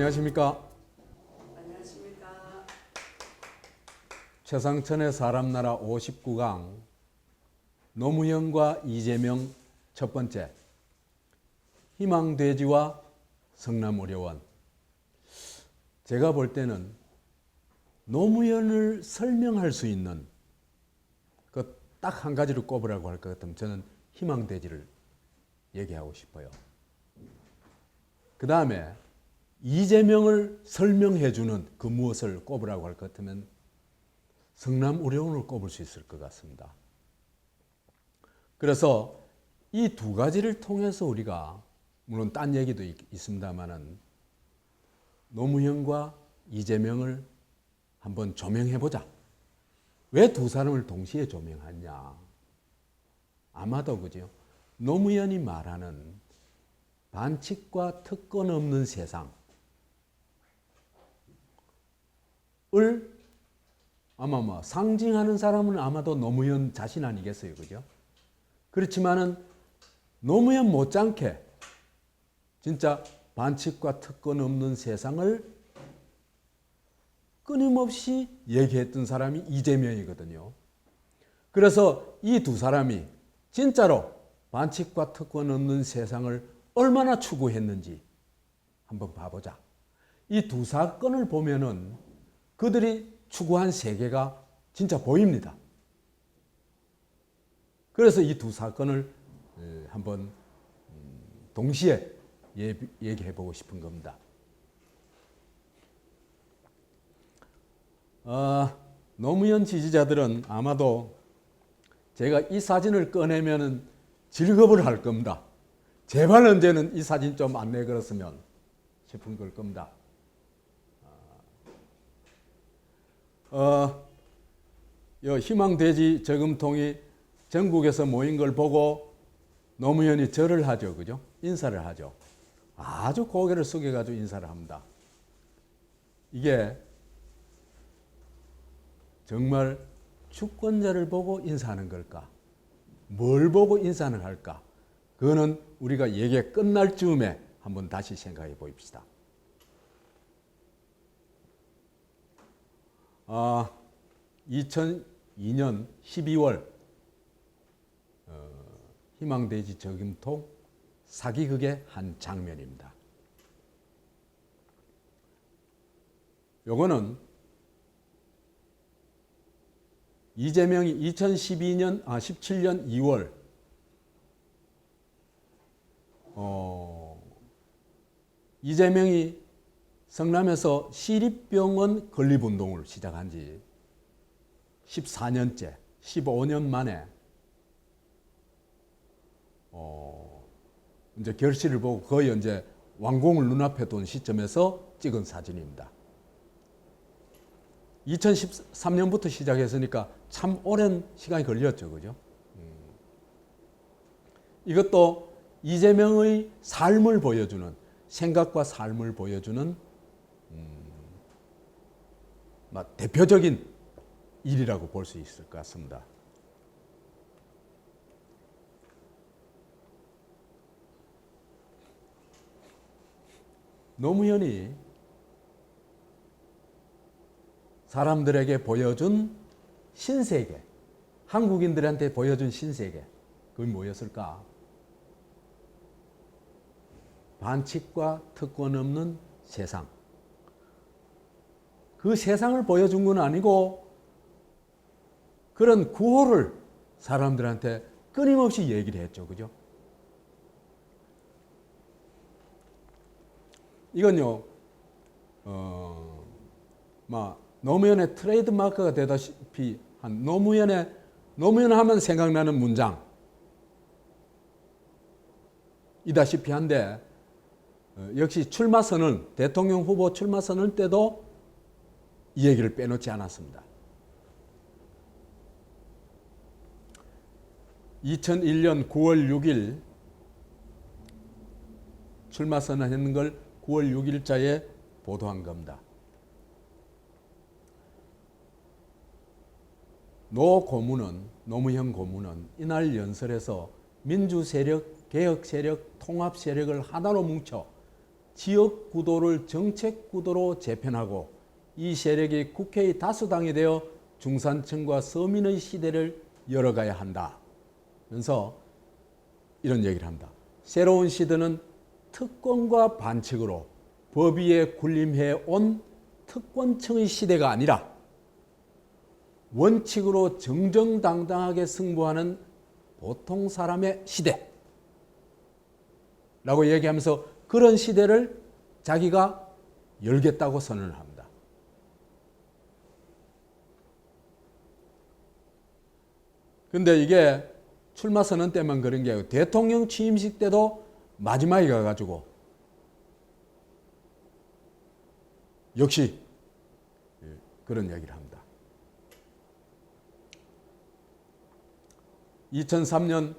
안녕하십니까. 안녕하십니까. 최상천의 사람나라 59강 노무현과 이재명 첫 번째, 희망돼지와 성남의료원. 제가 볼 때는 노무현을 설명할 수 있는 그 딱 한 가지로 꼽으라고 할 것 같으면 저는 희망돼지를 얘기하고 싶어요. 그 다음에 이재명을 설명해 주는 그 무엇을 꼽으라고 할 것 같으면 성남의료원을 꼽을 수 있을 것 같습니다. 그래서 이 두 가지를 통해서 우리가 물론 딴 얘기도 있습니다만은 노무현과 이재명을 한번 조명해 보자. 왜 두 사람을 동시에 조명하냐? 아마도 그죠? 노무현이 말하는 반칙과 특권 없는 세상을 아마 상징하는 사람은 아마도 노무현 자신 아니겠어요, 그죠? 그렇지만은 노무현 못지않게 진짜 반칙과 특권 없는 세상을 끊임없이 얘기했던 사람이 이재명이거든요. 그래서 이 두 사람이 진짜로 반칙과 특권 없는 세상을 얼마나 추구했는지 한번 봐보자. 이 두 사건을 보면은 그들이 추구한 세계가 진짜 보입니다. 그래서 이 두 사건을 한번 동시에 얘기해 보고 싶은 겁니다. 노무현 지지자들은 아마도 제가 이 사진을 꺼내면 즐겁을 할 겁니다. 제발 언제는 이 사진 좀 안 내걸었으면 싶은 걸 겁니다. 희망돼지 저금통이 전국에서 모인 걸 보고 노무현이 절을 하죠, 그죠? 인사를 하죠. 아주 고개를 숙여가지고 인사를 합니다. 이게 정말 주권자를 보고 인사하는 걸까? 뭘 보고 인사를 할까? 그거는 우리가 얘기 끝날 즈음에 한번 다시 생각해 봅시다. 2002년 12월 희망돼지 저금통 사기극의 한 장면입니다. 요거는 이재명이 17년 2월 이재명이 성남에서 시립병원 건립운동을 시작한 지 14년째, 15년 만에 이제 결실을 보고 거의 이제 완공을 눈앞에 둔 시점에서 찍은 사진입니다. 2013년부터 시작했으니까 참 오랜 시간이 걸렸죠, 그죠? 이것도 이재명의 삶을 보여주는, 생각과 삶을 보여주는 대표적인 일이라고 볼 수 있을 것 같습니다. 노무현이 사람들에게 보여준 신세계, 한국인들한테 보여준 신세계, 그게 뭐였을까? 반칙과 특권 없는 세상. 그 세상을 보여준 건 아니고 그런 구호를 사람들한테 끊임없이 얘기를 했죠, 그죠? 이건요, 노무현의 트레이드 마크가 되다시피 한 노무현 하면 생각나는 문장 이다시피 한데 역시 출마 선언, 대통령 후보 출마 선언 때도 이 얘기를 빼놓지 않았습니다. 2001년 9월 6일 출마 선언했는 걸 9월 6일자에 보도한 겁니다. 노무현 고문은 이날 연설에서 민주 세력, 개혁 세력, 통합 세력을 하나로 뭉쳐 지역 구도를 정책 구도로 재편하고 이 세력이 국회의 다수당이 되어 중산층과 서민의 시대를 열어가야 한다. 그래서 이런 얘기를 합니다. 새로운 시대는 특권과 반칙으로 법 위에 군림해 온 특권층의 시대가 아니라 원칙으로 정정당당하게 승부하는 보통 사람의 시대라고 얘기하면서 그런 시대를 자기가 열겠다고 선언을 합니다. 근데 이게 출마 선언 때만 그런 게 아니고 대통령 취임식 때도 마지막에 가가지고 역시 그런 얘기를 합니다. 2003년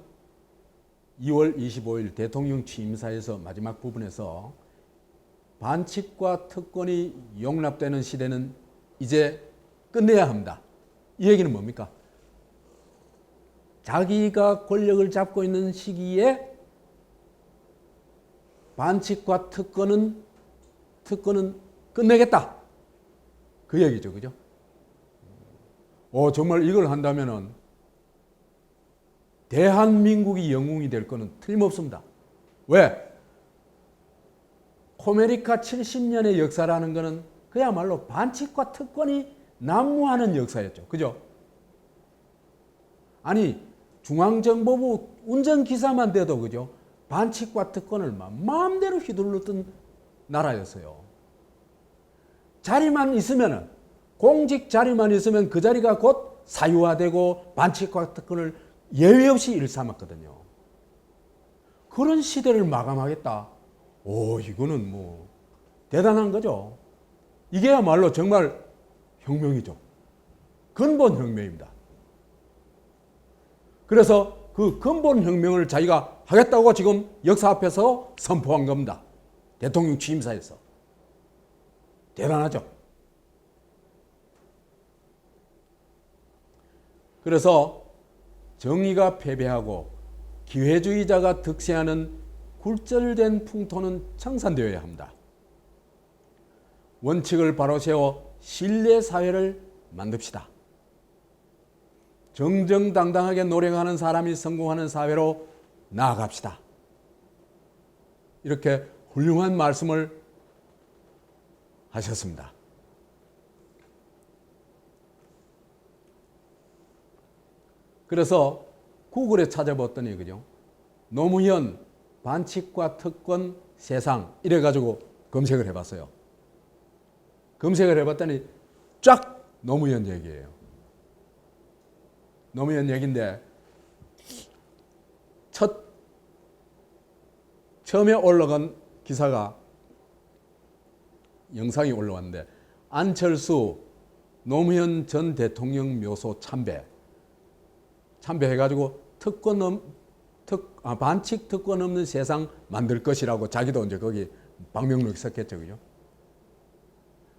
2월 25일 대통령 취임사에서 마지막 부분에서 반칙과 특권이 용납되는 시대는 이제 끝내야 합니다. 이 얘기는 뭡니까? 자기가 권력을 잡고 있는 시기에 반칙과 특권은 끝내겠다. 그 얘기죠. 그죠? 정말 이걸 한다면은 대한민국이 영웅이 될 거는 틀림없습니다. 왜? 코메리카 70년의 역사라는 것은 그야말로 반칙과 특권이 난무하는 역사였죠. 그죠? 아니 중앙정보부 운전기사만 돼도 그죠? 반칙과 특권을 마음대로 휘둘렀던 나라였어요. 자리만 있으면은 공직 자리만 있으면 그 자리가 곧 사유화되고 반칙과 특권을 예외 없이 일삼았거든요. 그런 시대를 마감하겠다. 이거는 뭐 대단한 거죠. 이게야말로 정말 혁명이죠. 근본 혁명입니다. 그래서 그 근본 혁명을 자기가 하겠다고 지금 역사 앞에서 선포한 겁니다. 대통령 취임사에서. 대단하죠. 그래서 정의가 패배하고 기회주의자가 득세하는 굴절된 풍토는 청산되어야 합니다. 원칙을 바로 세워 신뢰 사회를 만듭시다. 정정당당하게 노력하는 사람이 성공하는 사회로 나아갑시다. 이렇게 훌륭한 말씀을 하셨습니다. 그래서 구글에 찾아봤더니 그죠? 노무현 반칙과 특권 세상 이래가지고 검색을 해봤어요. 검색을 해봤더니 쫙 노무현 얘기예요. 노무현 얘기인데 처음에 올라간 기사가 영상이 올라왔는데 안철수 노무현 전 대통령 묘소 참배해가지고 반칙 특권 없는 세상 만들 것이라고 자기도 이제 거기 방명록에 썼겠죠, 그죠?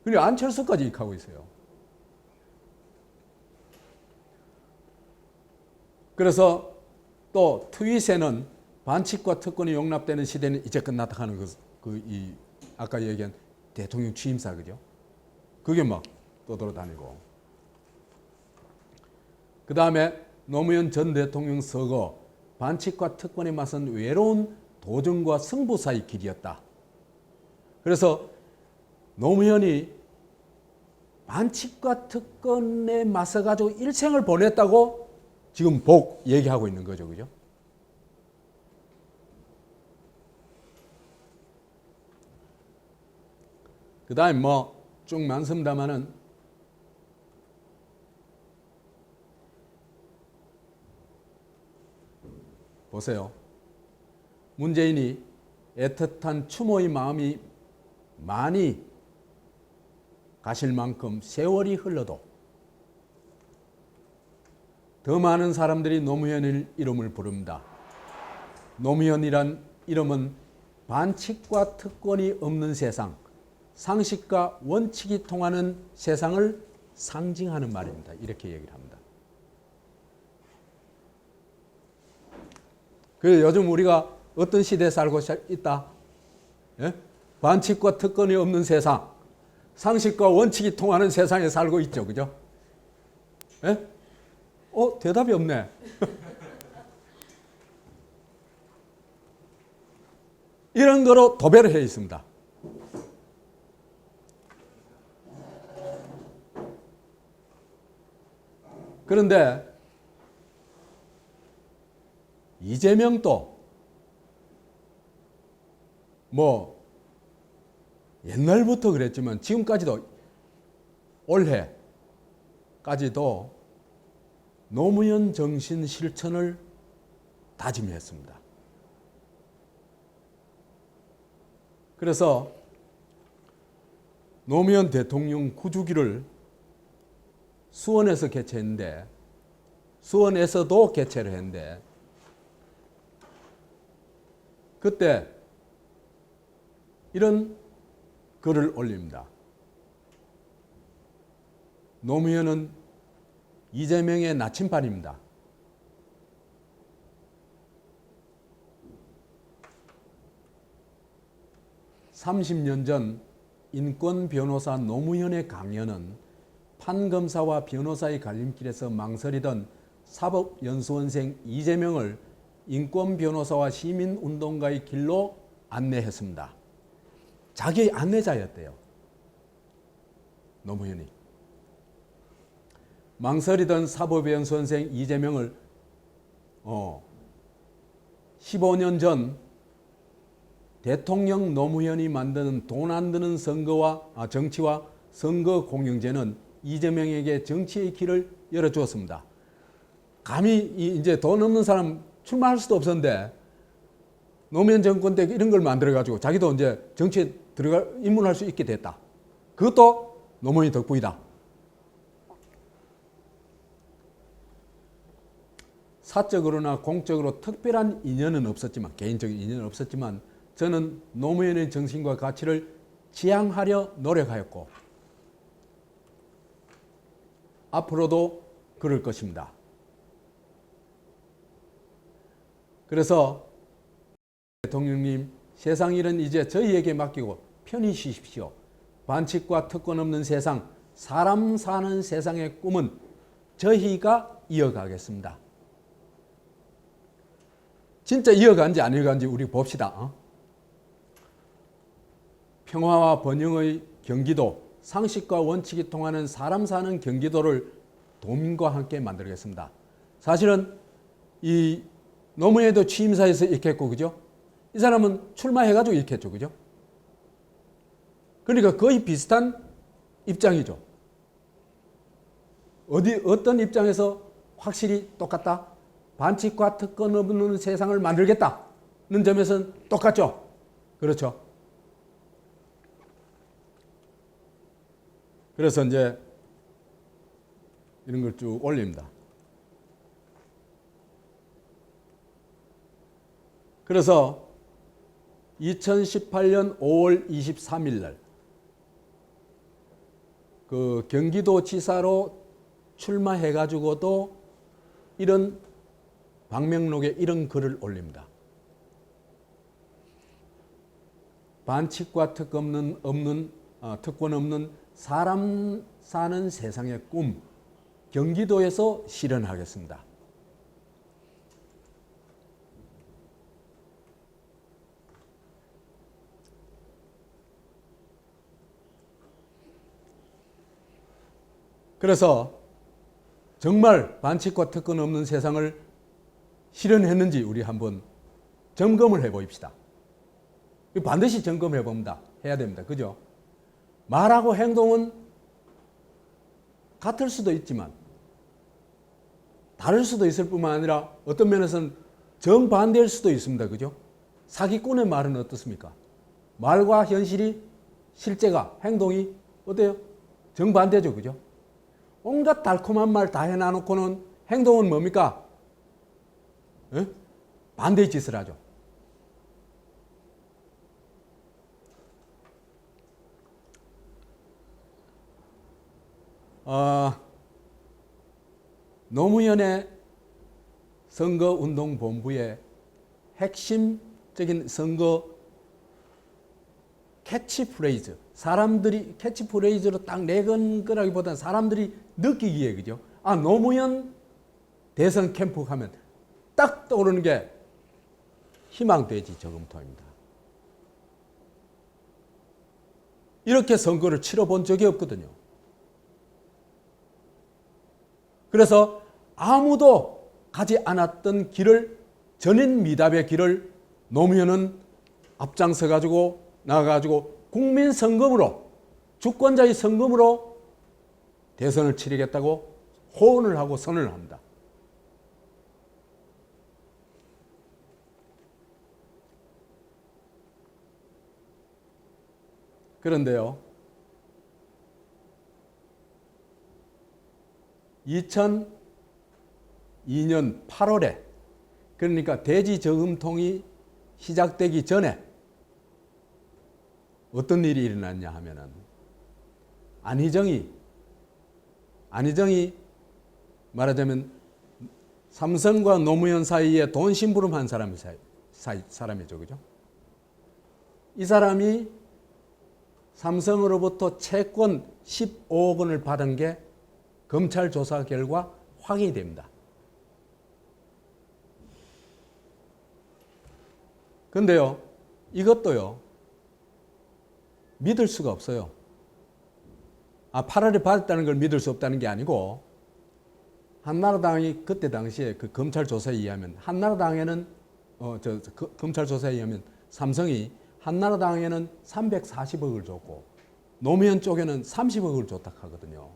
그리고 안철수까지 익하고 있어요. 그래서 또 트윗에는 반칙과 특권이 용납되는 시대는 이제 끝났다 하는 아까 얘기한 대통령 취임사, 그죠? 그게 막 떠돌아다니고. 그 다음에 노무현 전 대통령 서거, 반칙과 특권에 맞선 외로운 도전과 승부사의 길이었다. 그래서 노무현이 반칙과 특권에 맞서가지고 일생을 보냈다고 지금 얘기하고 있는 거죠. 그죠? 그 다음에 쭉 많습니다만은 보세요. 문재인이 애틋한 추모의 마음이 많이 가실 만큼 세월이 흘러도 더 많은 사람들이 노무현 이름을 부릅니다. 노무현이란 이름은 반칙과 특권이 없는 세상, 상식과 원칙이 통하는 세상을 상징하는 말입니다. 이렇게 얘기를 합니다. 그래서 요즘 우리가 어떤 시대에 살고 있다? 예? 반칙과 특권이 없는 세상, 상식과 원칙이 통하는 세상에 살고 있죠. 그죠? 예? 대답이 없네. 이런 거로 도배를 해 있습니다. 그런데 이재명도 뭐 옛날부터 그랬지만 지금까지도 올해까지도 노무현 정신 실천을 다짐했습니다. 그래서 노무현 대통령 9주기를 수원에서도 개최를 했는데 그때 이런 글을 올립니다. 노무현은 이재명의 나침반입니다. (30년) 전 인권 변호사 노무현의 강연은 판검사와 변호사의 갈림길에서 망설이던 사법연수원생 이재명을 인권 변호사와 시민운동가의 길로 안내했습니다. 자기의 안내자였대요. 노무현이. 망설이던 사법연수원생 이재명을 15년 전 대통령 노무현이 만드는 돈 안 드는 정치와 선거 공영제는 이재명에게 정치의 길을 열어주었습니다. 감히 이제 돈 없는 사람 출마할 수도 없었는데 노무현 정권 때 이런 걸 만들어가지고 자기도 이제 정치에 입문할 수 있게 됐다. 그것도 노무현 덕분이다. 사적으로나 공적으로 특별한 인연은 없었지만, 개인적인 인연은 없었지만 저는 노무현의 정신과 가치를 지향하려 노력하였고 앞으로도 그럴 것입니다. 그래서 대통령님, 세상 일은 이제 저희에게 맡기고 편히 쉬십시오. 반칙과 특권 없는 세상, 사람 사는 세상의 꿈은 저희가 이어가겠습니다. 진짜 이어간지 안 이어간지 우리 봅시다. 평화와 번영의 경기도, 상식과 원칙이 통하는 사람 사는 경기도를 도민과 함께 만들겠습니다. 사실은 이 노무현도 취임사에서 이렇게 했고, 그죠? 이 사람은 출마해가지고 이렇게 했죠, 그죠? 그러니까 거의 비슷한 입장이죠. 어떤 입장에서 확실히 똑같다? 반칙과 특권 없는 세상을 만들겠다는 점에서는 똑같죠. 그렇죠. 그래서 이제 이런 걸 쭉 올립니다. 그래서 2018년 5월 23일 날 그 경기도지사로 출마해가지고도 이런 방명록에 이런 글을 올립니다. 반칙과 특권 없는 사람 사는 세상의 꿈, 경기도에서 실현하겠습니다. 그래서 정말 반칙과 특권 없는 세상을 실현했는지 우리 한번 점검을 해보입시다. 반드시 점검해 봅니다. 해야 됩니다. 그죠? 말하고 행동은 같을 수도 있지만 다를 수도 있을 뿐만 아니라 어떤 면에서는 정반대일 수도 있습니다. 그죠? 사기꾼의 말은 어떻습니까? 말과 현실이, 실제가, 행동이 어때요? 정반대죠. 그죠? 온갖 달콤한 말 다 해놔놓고는 행동은 뭡니까? 반대의 짓을 하죠. 노무현의 선거운동본부의 핵심적인 선거 캐치프레이즈, 사람들이 캐치프레이즈로 딱 내건 거라기보다는 사람들이 느끼기에, 그죠? 아, 노무현 대선 캠프 하면 딱 떠오르는 게 희망돼지 저금통입니다. 이렇게 선거를 치러본 적이 없거든요. 그래서 아무도 가지 않았던 길을, 전인 미답의 길을 노무현은 앞장서 가지고 나가가지고 국민 성금으로, 주권자의 성금으로 대선을 치르겠다고 호언을 하고 선언을 합니다. 그런데요, 2002년 8월에, 그러니까 대지 저금통이 시작되기 전에 어떤 일이 일어났냐 하면은, 안희정이 말하자면 삼성과 노무현 사이에 돈 심부름한 사람이죠, 그죠? 이 사람이 삼성으로부터 채권 15억 원을 받은 게 검찰 조사 결과 확인이 됩니다. 그런데요, 이것도요, 믿을 수가 없어요. 8월에 받았다는 걸 믿을 수 없다는 게 아니고, 한나라당이 그때 당시에 그 검찰 조사에 의하면, 한나라당에는 검찰 조사에 의하면 삼성이 한나라당에는 340억을 줬고 노무현 쪽에는 30억을 줬다 하거든요.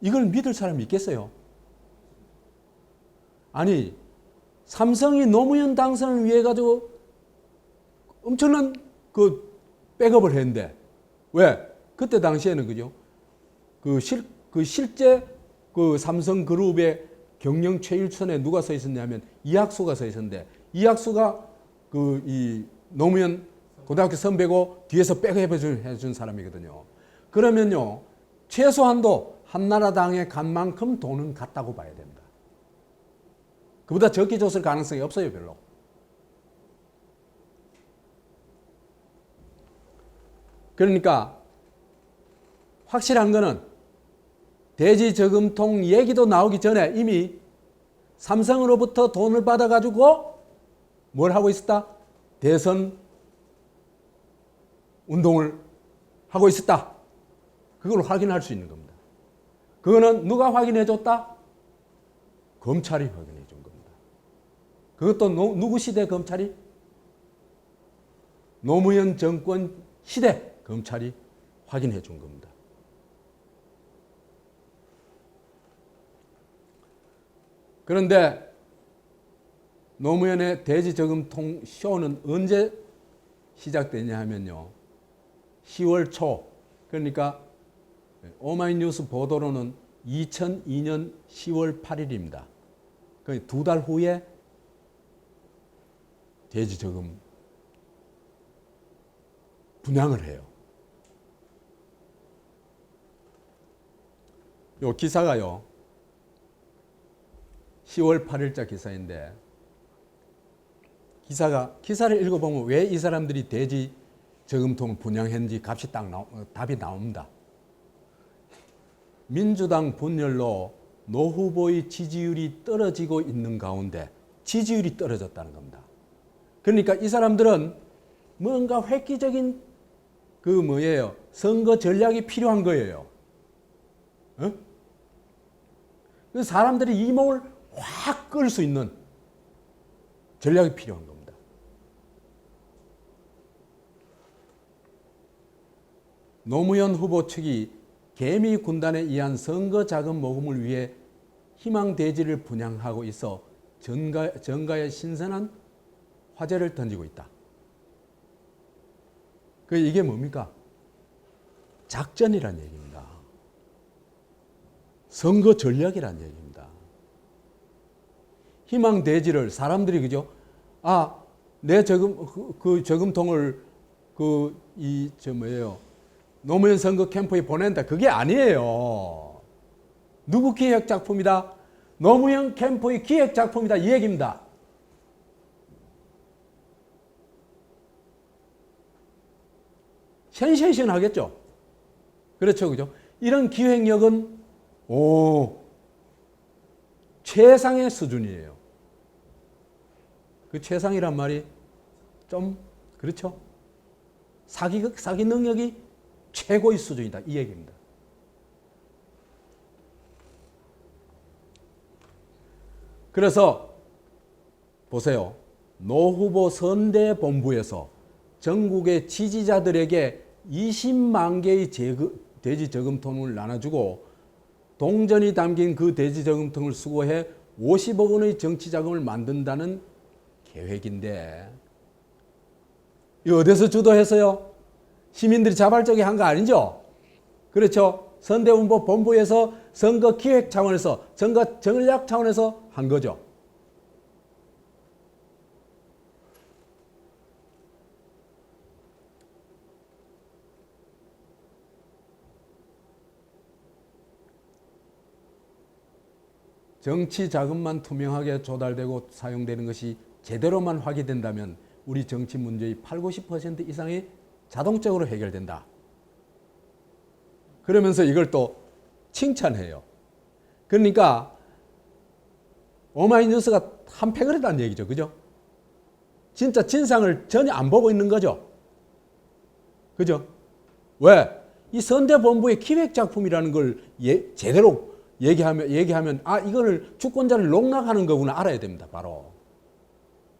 이걸 믿을 사람이 있겠어요? 아니, 삼성이 노무현 당선을 위해 가지고 엄청난 그 백업을 했는데, 왜? 그때 당시에는, 그죠? 실제 그 삼성그룹의 경영 최일선에 누가 서 있었냐면 이학수가 서 있었는데, 이학수가 이 노무현 고등학교 선배고 뒤에서 백업 해준 사람이거든요. 그러면요, 최소한도 한나라당에 간 만큼 돈은 갔다고 봐야 됩니다. 그보다 적게 줬을 가능성이 없어요, 별로. 그러니까 확실한 거는 대지 저금통 얘기도 나오기 전에 이미 삼성으로부터 돈을 받아가지고 뭘 하고 있었다? 대선 운동을 하고 있었다. 그걸 확인할 수 있는 겁니다. 그거는 누가 확인해 줬다? 검찰이 확인해 준 겁니다. 그것도 누구 시대 검찰이? 노무현 정권 시대 검찰이 확인해 준 겁니다. 그런데 노무현의 대지저금통 쇼는 언제 시작되냐 하면요, 10월 초, 그러니까 오마이뉴스 보도로는 2002년 10월 8일입니다. 그러니까 2달 후에 대지저금 분양을 해요. 요 기사가요, 10월 8일자 기사인데, 기사를 읽어보면 왜 이 사람들이 대지 저금통을 분양했는지 값이 답이 나옵니다. 민주당 분열로 노 후보의 지지율이 떨어지고 있는 가운데 지지율이 떨어졌다는 겁니다. 그러니까 이 사람들은 뭔가 획기적인 선거 전략이 필요한 거예요. 그래서 사람들이 이목을 확 끌 수 있는 전략이 필요한 겁니다. 노무현 후보 측이 개미 군단에 의한 선거 자금 모금을 위해 희망대지를 분양하고 있어 정가에 신선한 화제를 던지고 있다. 이게 뭡니까? 작전이란 얘기입니다. 선거 전략이란 얘기입니다. 희망대지를 사람들이, 그죠? 내 저금통을 노무현 선거 캠프에 보낸다. 그게 아니에요. 누구 기획 작품이다? 노무현 캠프의 기획 작품이다. 이 얘기입니다. 센세이션하겠죠. 그렇죠, 그죠? 이런 기획력은 최상의 수준이에요. 그 최상이란 말이 좀 그렇죠? 사기 능력이 최고의 수준이다 이 얘기입니다. 그래서 보세요. 노 후보 선대본부에서 전국의 지지자들에게 20만 개의 돼지 저금통을 나눠주고 동전이 담긴 그 돼지 저금통을 수거해 50억 원의 정치 자금을 만든다는 계획인데 이거 어디서 주도했어요? 시민들이 자발적이 한 거 아니죠? 그렇죠? 선대본부 본부에서 선거 기획 차원에서 선거 전략 차원에서 한 거죠. 정치 자금만 투명하게 조달되고 사용되는 것이 제대로만 확인된다면 우리 정치 문제의 80, 90% 이상이 자동적으로 해결된다. 그러면서 이걸 또 칭찬해요. 그러니까 오마이뉴스가 한 팩을 했다는 얘기죠. 그죠? 진짜 진상을 전혀 안 보고 있는 거죠. 그죠? 왜? 이 선대본부의 기획작품이라는 걸 제대로 얘기하면 이거를 주권자를 농락하는 거구나 알아야 됩니다. 바로.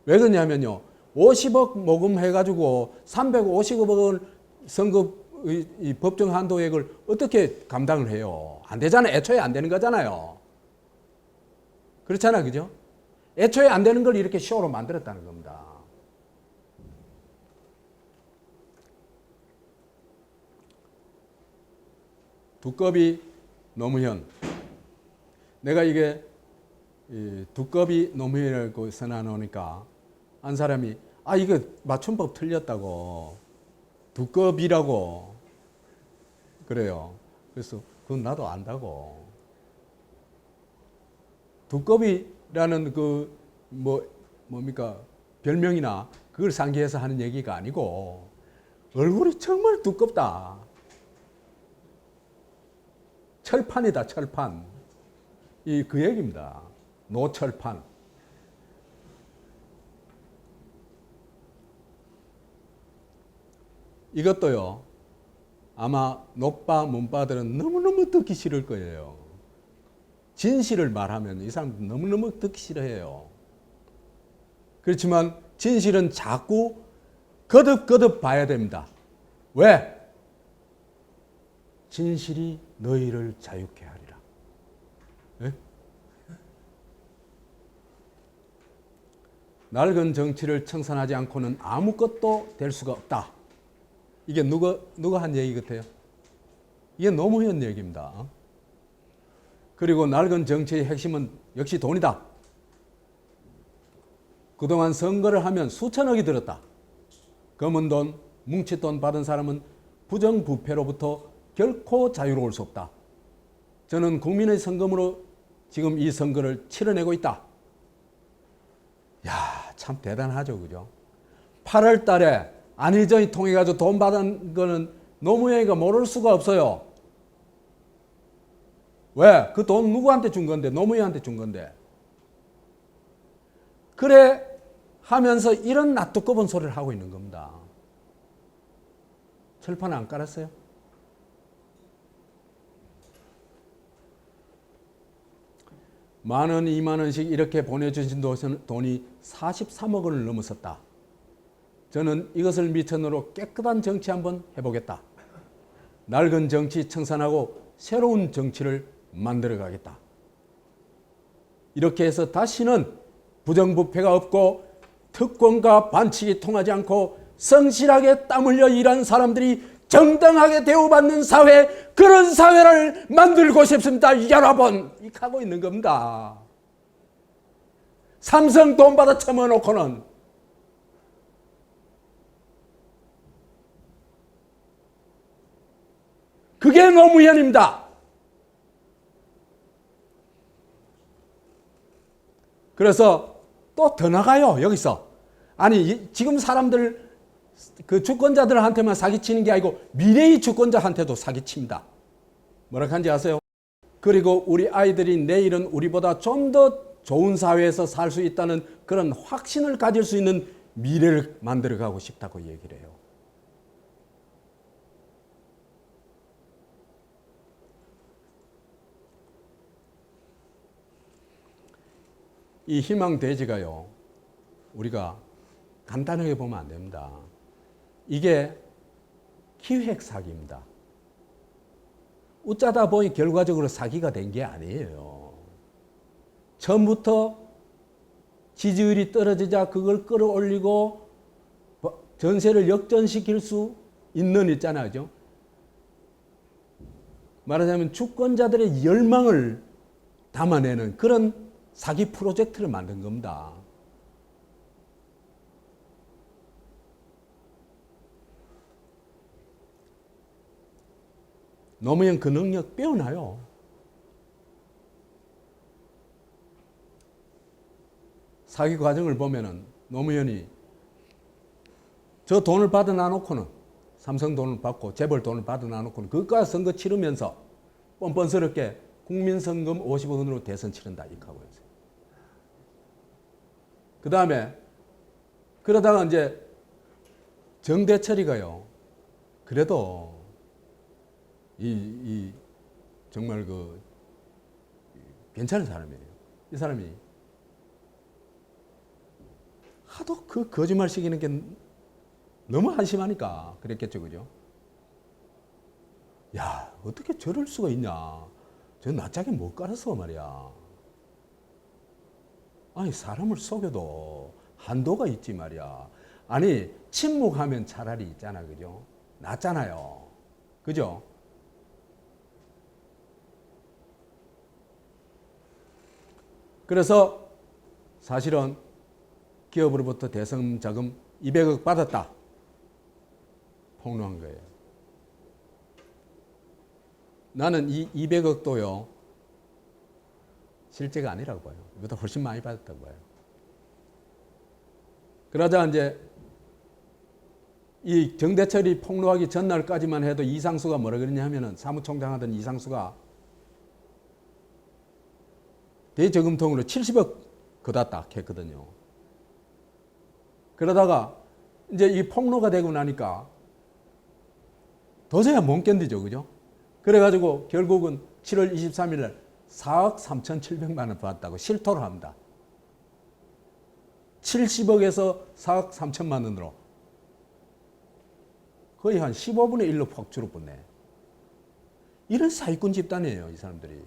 왜 그러냐면요. 50억 모금해가지고 350억 원 선거 이 법정 한도액을 어떻게 감당을 해요? 안 되잖아요. 애초에 안 되는 거잖아요. 그렇잖아. 그죠? 애초에 안 되는 걸 이렇게 쇼로 만들었다는 겁니다. 두꺼비 노무현. 내가 이게 두꺼비 노무현이라고 써놔놓으니까 한 사람이 이거 맞춤법 틀렸다고 두꺼비라고 그래요. 그래서 그건 나도 안다고. 두꺼비라는 그 뭡니까 별명이나 그걸 상기해서 하는 얘기가 아니고 얼굴이 정말 두껍다. 철판이다, 철판. 그 얘기입니다. 노철판. 이것도요, 아마 녹바, 문바들은 너무너무 듣기 싫을 거예요. 진실을 말하면 이 사람들 너무너무 듣기 싫어해요. 그렇지만 진실은 자꾸 거듭거듭 봐야 됩니다. 왜? 진실이 너희를 자유케 하리라. 네? 낡은 정치를 청산하지 않고는 아무것도 될 수가 없다. 이게 누가 한 얘기 같아요? 이게 노무현 얘기입니다. 그리고 낡은 정치의 핵심은 역시 돈이다. 그동안 선거를 하면 수천억이 들었다. 검은 돈, 뭉칫돈 받은 사람은 부정부패로부터 결코 자유로울 수 없다. 저는 국민의 성금으로 지금 이 선거를 치러내고 있다. 야, 참 대단하죠, 그죠? 8월 달에 안희정이 통해가지고 돈 받은 거는 노무현이가 모를 수가 없어요. 왜? 그 돈 누구한테 준 건데? 노무현한테 준 건데. 그래 하면서 이런 낯두꺼운 소리를 하고 있는 겁니다. 철판 안 깔았어요? 만 원, 2만 원씩 이렇게 보내주신 돈이 43억 원을 넘어섰다. 저는 이것을 미천으로 깨끗한 정치 한번 해보겠다. 낡은 정치 청산하고 새로운 정치를 만들어가겠다. 이렇게 해서 다시는 부정부패가 없고 특권과 반칙이 통하지 않고 성실하게 땀 흘려 일한 사람들이 정당하게 대우받는 사회, 그런 사회를 만들고 싶습니다. 여러분, 이렇게 하고 있는 겁니다. 삼성 돈 받아 처먹어놓고는 그게 노무현입니다. 그래서 또 더 나가요. 여기서. 아니 지금 사람들 그 주권자들한테만 사기치는 게 아니고 미래의 주권자한테도 사기칩니다. 뭐라 하는지 아세요? 그리고 우리 아이들이 내일은 우리보다 좀 더 좋은 사회에서 살 수 있다는 그런 확신을 가질 수 있는 미래를 만들어가고 싶다고 얘기를 해요. 이 희망돼지가요, 우리가 간단하게 보면 안 됩니다. 이게 기획 사기입니다. 웃자다 보니 결과적으로 사기가 된 게 아니에요. 처음부터 지지율이 떨어지자 그걸 끌어올리고 전세를 역전시킬 수 있는 있잖아요. 그죠? 말하자면 주권자들의 열망을 담아내는 그런 사기 프로젝트를 만든 겁니다. 노무현 그 능력 빼어나요. 사기 과정을 보면은 노무현이 저 돈을 받아 놔놓고는 삼성 돈을 받고 재벌 돈을 받아 놔놓고는 그까지 선거 치르면서 뻔뻔스럽게 국민성금 50억 원으로 대선 치른다 이렇게 하고 있어요. 그 다음에 그러다가 이제 정대철이가요. 그래도 정말 그 괜찮은 사람이에요. 이 사람이 하도 그 거짓말 시키는 게 너무 한심하니까 그랬겠죠, 그죠? 야, 어떻게 저럴 수가 있냐? 저 낯짝에 못 깔아서 말이야. 아니, 사람을 속여도 한도가 있지 말이야. 아니, 침묵하면 차라리 있잖아, 그죠? 낫잖아요. 그죠? 그래서 사실은 기업으로부터 대선 자금 200억 받았다. 폭로한 거예요. 나는 이 200억도요, 실제가 아니라고 봐요. 이보다 훨씬 많이 받았다고 봐요. 그러자 이제 이 정대철이 폭로하기 전날까지만 해도 이상수가 뭐라 그랬냐 하면은 사무총장 하던 이상수가 대저금통으로 70억 걷었다 했거든요. 그러다가 이제 이 폭로가 되고 나니까 도저히 못 견디죠, 그죠? 그래가지고 결국은 7월 23일 날 4억 3,700만 원 받았다고 실토를 합니다. 70억에서 4억 3천만 원으로 거의 한 15분의 1로 확 줄어버네. 이런 사기꾼 집단이에요, 이 사람들이.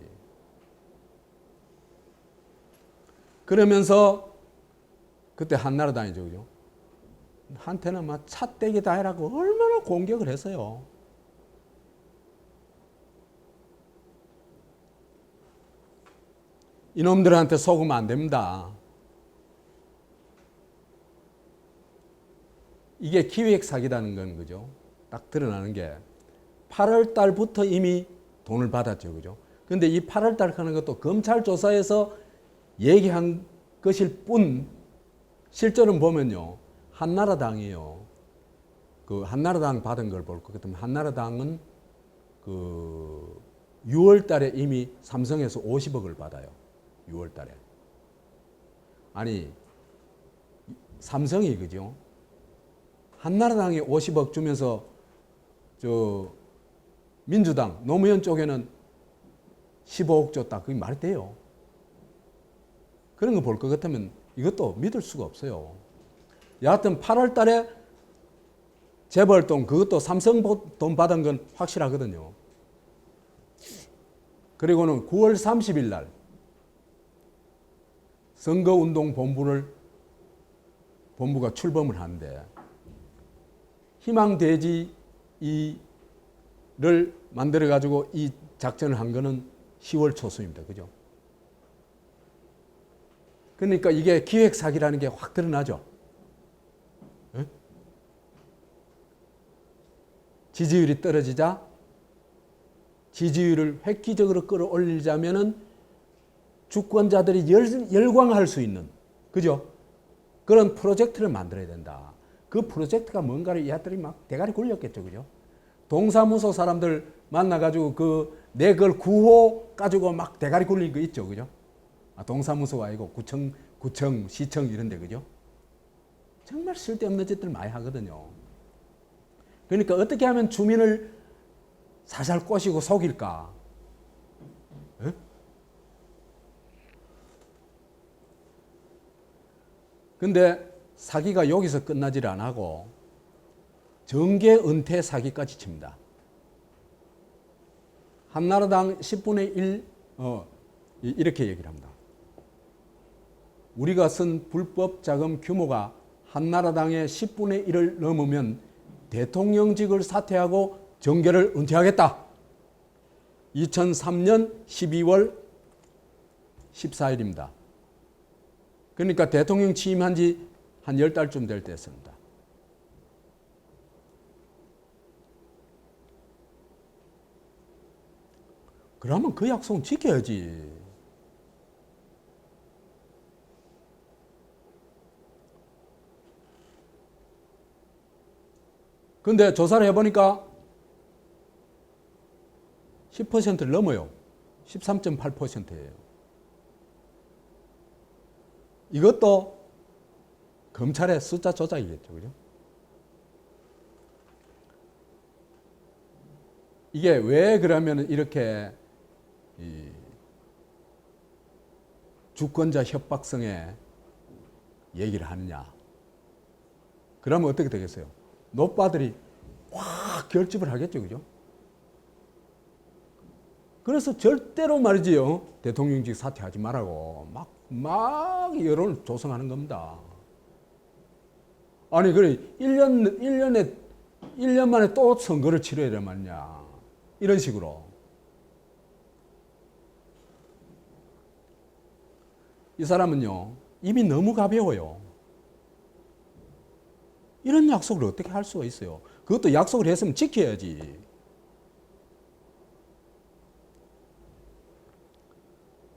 그러면서 그때 한나라당이죠, 그죠? 한테는 막 차떼기 다 해라고 얼마나 공격을 했어요. 이놈들한테 속으면 안 됩니다. 이게 기획 사기라는 건 그죠? 딱 드러나는 게 8월 달부터 이미 돈을 받았죠, 그죠? 근데 이 8월 달 하는 것도 검찰 조사에서 얘기한 것일 뿐 실제로는 보면요, 한나라당이에요. 그 한나라당 받은 걸 볼 것 같으면 한나라당은 그 6월 달에 이미 삼성에서 50억을 받아요. 6월 달에. 아니, 삼성이 그죠? 한나라당이 50억 주면서 저 민주당 노무현 쪽에는 15억 줬다. 그게 말이 돼요? 그런 거 볼 것 같으면 이것도 믿을 수가 없어요. 여하튼 8월 달에 재벌 돈, 그것도 삼성 돈 받은 건 확실하거든요. 그리고는 9월 30일 날 선거운동본부가 출범을 하는데 희망돼지를 만들어가지고 이 작전을 한 거는 10월 초순입니다. 그죠? 그러니까 이게 기획 사기라는 게 확 드러나죠. 에? 지지율이 떨어지자 지지율을 획기적으로 끌어올리자면은 주권자들이 열광할 수 있는, 그죠? 그런 프로젝트를 만들어야 된다. 그 프로젝트가 뭔가를 얘들이 막 대가리 굴렸겠죠. 그죠? 동사무소 사람들 만나가지고 내 걸 구호 가지고 막 대가리 굴린 거 있죠. 그죠? 동사무소가 아니고 구청, 시청 이런 데. 그죠? 정말 쓸데없는 짓들 많이 하거든요. 그러니까 어떻게 하면 주민을 살살 꼬시고 속일까? 에? 근데 사기가 여기서 끝나지를 안 하고 정계 은퇴 사기까지 칩니다. 한나라당 10분의 1 이렇게 얘기를 합니다. 우리가 쓴 불법 자금 규모가 한나라당의 10분의 1을 넘으면 대통령직을 사퇴하고 정계를 은퇴하겠다. 2003년 12월 14일입니다. 그러니까 대통령 취임한 지 한 10달쯤 될 때였습니다. 그러면 그 약속은 지켜야지. 근데 조사를 해보니까 10%를 넘어요. 13.8%예요. 이것도 검찰의 숫자 조작이겠죠. 그죠? 이게 왜 그러면 이렇게 주권자 협박성의 얘기를 하느냐. 그러면 어떻게 되겠어요? 노빠들이 확 결집을 하겠죠. 그죠? 그래서 절대로 말이지요. 대통령직 사퇴하지 말라고 막 여론을 조성하는 겁니다. 아니, 그래, 1년 만에 또 선거를 치러야 될 말이냐. 이런 식으로. 이 사람은요, 입이 너무 가벼워요. 이런 약속을 어떻게 할 수가 있어요? 그것도 약속을 했으면 지켜야지.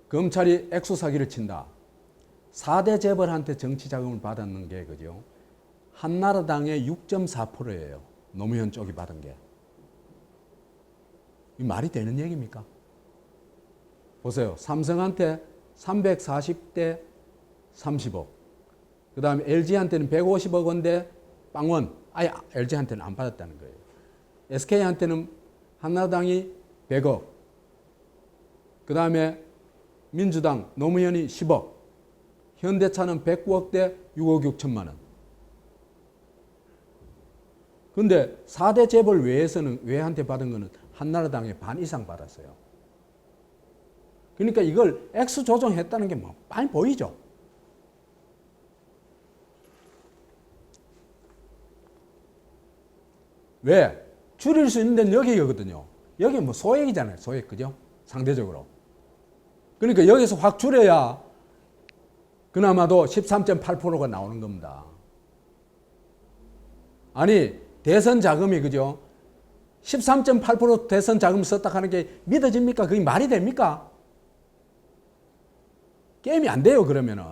검찰이 액수 사기를 친다. 4대 재벌한테 정치 자금을 받았는 게, 그죠? 한나라당의 6.4%예요. 노무현 쪽이 받은 게. 이 말이 되는 얘기입니까? 보세요. 삼성한테 340대 30억. 그 다음에 LG한테는 150억 원대 빵원. 아예 LG한테는 안 받았다는 거예요. SK한테는 한나라당이 100억. 그 다음에 민주당 노무현이 10억. 현대차는 109억대 6억 6천만 원. 근데 4대 재벌 외에서는 외한테 받은 거는 한나라당의 반 이상 받았어요. 그러니까 이걸 액수 조정했다는 게 뭐 많이 보이죠. 왜? 줄일 수 있는 데는 여기거든요. 여기 뭐 소액이잖아요. 소액, 그죠? 상대적으로. 그러니까 여기서 확 줄여야 그나마도 13.8%가 나오는 겁니다. 아니, 대선 자금이, 그죠? 13.8% 대선 자금 썼다 하는 게 믿어집니까? 그게 말이 됩니까? 게임이 안 돼요, 그러면은.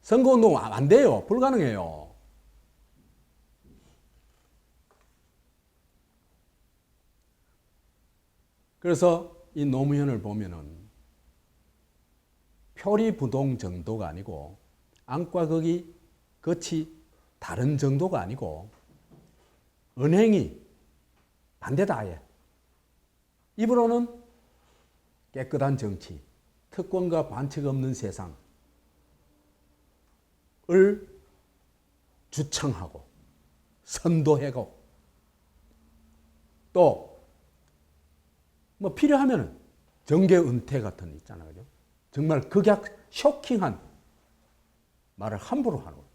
선거운동 안 돼요. 불가능해요. 그래서 이 노무현을 보면은 표리부동 정도가 아니고 안과 끝이 다른 정도가 아니고 은행이 반대다 아예. 입으로는 깨끗한 정치, 특권과 반칙 없는 세상을 주창하고 선도하고 또 뭐 필요하면은 정계 은퇴 같은 거 있잖아요. 그죠? 정말 극약 쇼킹한 말을 함부로 하는 거예요.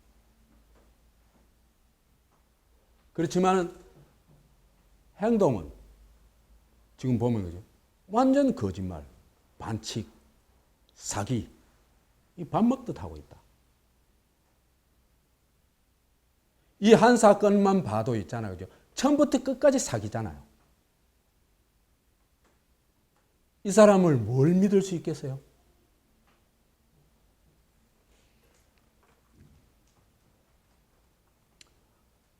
그렇지만은 행동은 지금 보면 그죠? 완전 거짓말, 반칙, 사기, 이 밥 먹듯 하고 있다. 이 한 사건만 봐도 있잖아요. 그죠? 처음부터 끝까지 사기잖아요. 이 사람을 뭘 믿을 수 있겠어요?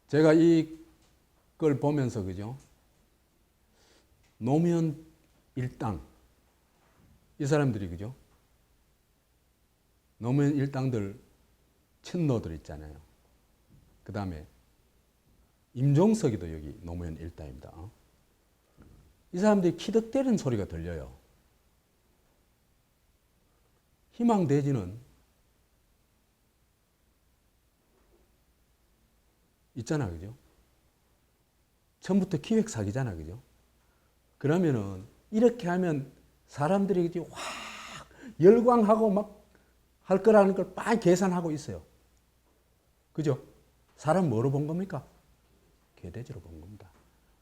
제가 이걸 보면서 그죠? 노무현 일당 이 사람들이 그죠? 노무현 일당들 친노들 있잖아요. 그 다음에 임종석이도 여기 노무현 일당입니다. 이 사람들이 키득대는 소리가 들려요. 희망대지는 있잖아, 그죠? 처음부터 기획 사기잖아, 그죠? 그러면은 이렇게 하면 사람들이 이제 확 열광하고 막 할 거라는 걸 빤히 계산하고 있어요. 그죠? 사람 뭐로 본 겁니까? 개돼지로 본 겁니다.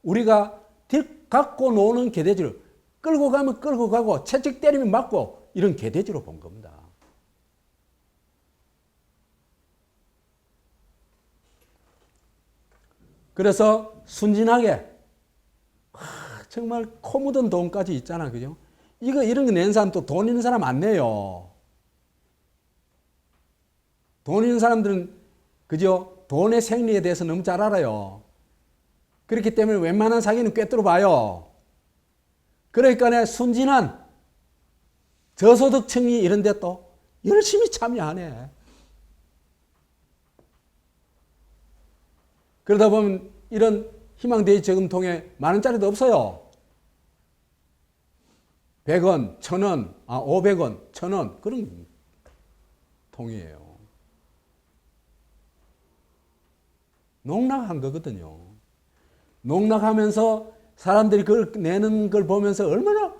우리가 딜 갖고 노는 개돼지를 끌고 가면 끌고 가고 채찍 때리면 맞고 이런 개돼지로 본 겁니다. 그래서 순진하게 정말 코 묻은 돈까지 있잖아, 그죠? 이런 거 낸 사람 또 돈 있는 사람 안 내요. 돈 있는 사람들은 그죠? 돈의 생리에 대해서 너무 잘 알아요. 그렇기 때문에 웬만한 사기는 꿰뚫어 봐요. 그러니까 순진한 저소득층이 이런 데 또 열심히 참여하네. 그러다 보면 이런 희망대지 저금통에 만 원짜리도 없어요. 100원, 1000원, 500원, 1000원 그런 통이에요. 농락한 거거든요. 농락하면서 사람들이 그걸 내는 걸 보면서 얼마나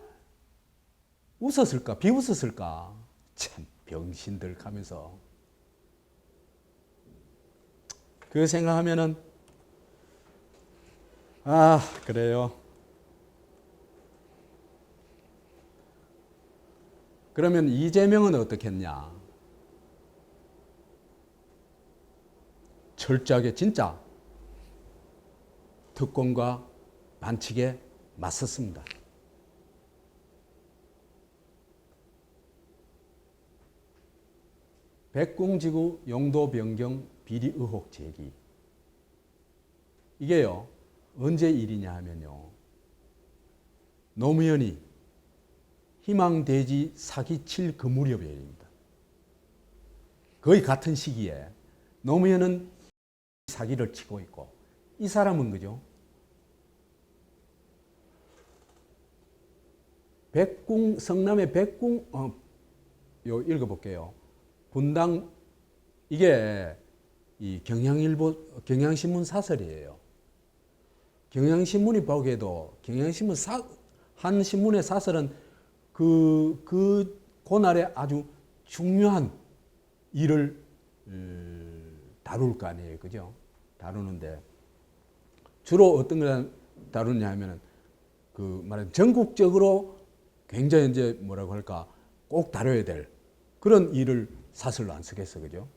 웃었을까, 비웃었을까. 참 병신들 하면서. 그 생각하면은 그래요. 그러면 이재명은 어떻게 했냐? 철저하게 진짜 특권과 반칙에 맞섰습니다. 백궁지구 용도 변경 비리 의혹 제기. 이게요, 언제 일이냐 하면요, 노무현이 희망대지 사기칠 그 무렵의 일입니다. 거의 같은 시기에 노무현은 사기를 치고 있고, 이 사람은 그죠? 성남의 백궁, 읽어볼게요. 분당, 이게 이 경향신문 사설이에요. 경향신문이 보기에도, 한 신문의 사설은 그날에 아주 중요한 일을 다룰 거 아니에요. 그죠? 다루는데, 주로 어떤 걸 다루냐 하면은, 전국적으로 굉장히 이제 뭐라고 할까, 꼭 다뤄야 될 그런 일을 사설로 안 쓰겠어. 그죠?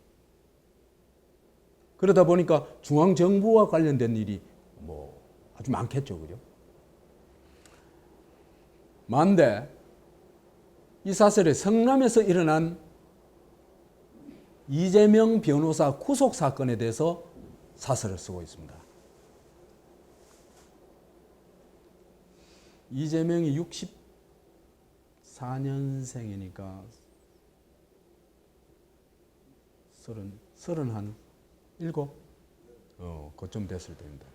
그러다 보니까 중앙정부와 관련된 일이 뭐 아주 많겠죠. 그죠? 만데, 이 사설에 성남에서 일어난 이재명 변호사 구속 사건에 대해서 사설을 쓰고 있습니다. 이재명이 64년생이니까 37? 그쯤 됐을 때입니다.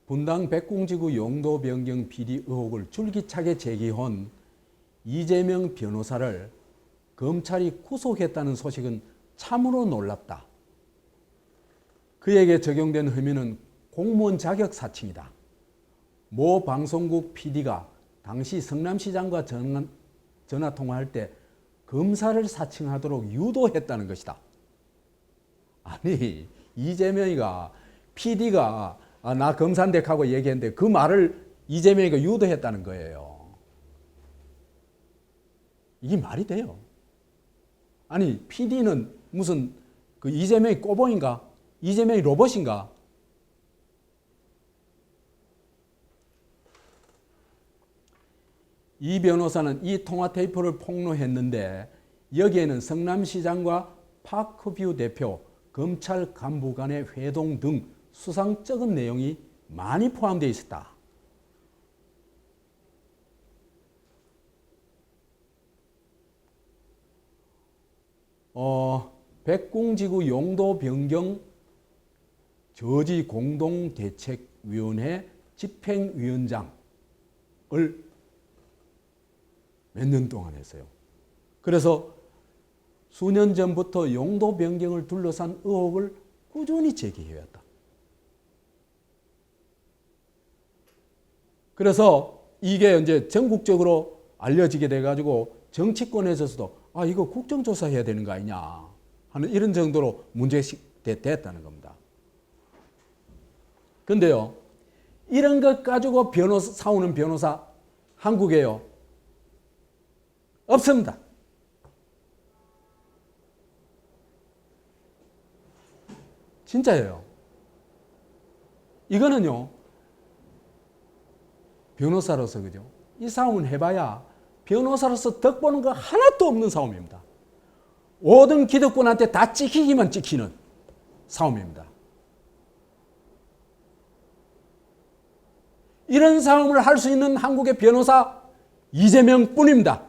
분당 백궁지구 용도 변경 비리 의혹을 줄기차게 제기한 이재명 변호사를 검찰이 구속했다는 소식은 참으로 놀랍다. 그에게 적용된 혐의는 공무원 자격 사칭이다. 모 방송국 PD가 당시 성남시장과 전화 통화할 때 검사를 사칭하도록 유도했다는 것이다. 아니, 이재명이가 PD가 나 검사인데 하고 얘기했는데 그 말을 이재명이가 유도했다는 거예요. 이게 말이 돼요? 아니, PD는 무슨 그 이재명이 꼬봉인가? 이재명이 로봇인가? 이 변호사는 이 통화 테이프를 폭로했는데 여기에는 성남시장과 파크뷰 대표, 검찰 간부 간의 회동 등 수상쩍은 내용이 많이 포함되어 있었다. 백궁지구 용도 변경 저지 공동대책위원회 집행위원장을 몇 년 동안 했어요. 그래서 수년 전부터 용도 변경을 둘러싼 의혹을 꾸준히 제기해왔다. 그래서 이게 이제 전국적으로 알려지게 돼가지고 정치권에서도 이거 국정조사해야 되는 거 아니냐 하는 이런 정도로 문제됐다는 겁니다. 근데요, 이런 것 가지고 싸우는 변호사 한국에요 없습니다. 진짜예요. 이거는요, 변호사로서 그죠? 이 싸움은 해봐야 변호사로서 덕 보는 거 하나도 없는 싸움입니다. 모든 기득권한테 다 찍히기만 찍히는 싸움입니다. 이런 싸움을 할 수 있는 한국의 변호사 이재명 뿐입니다.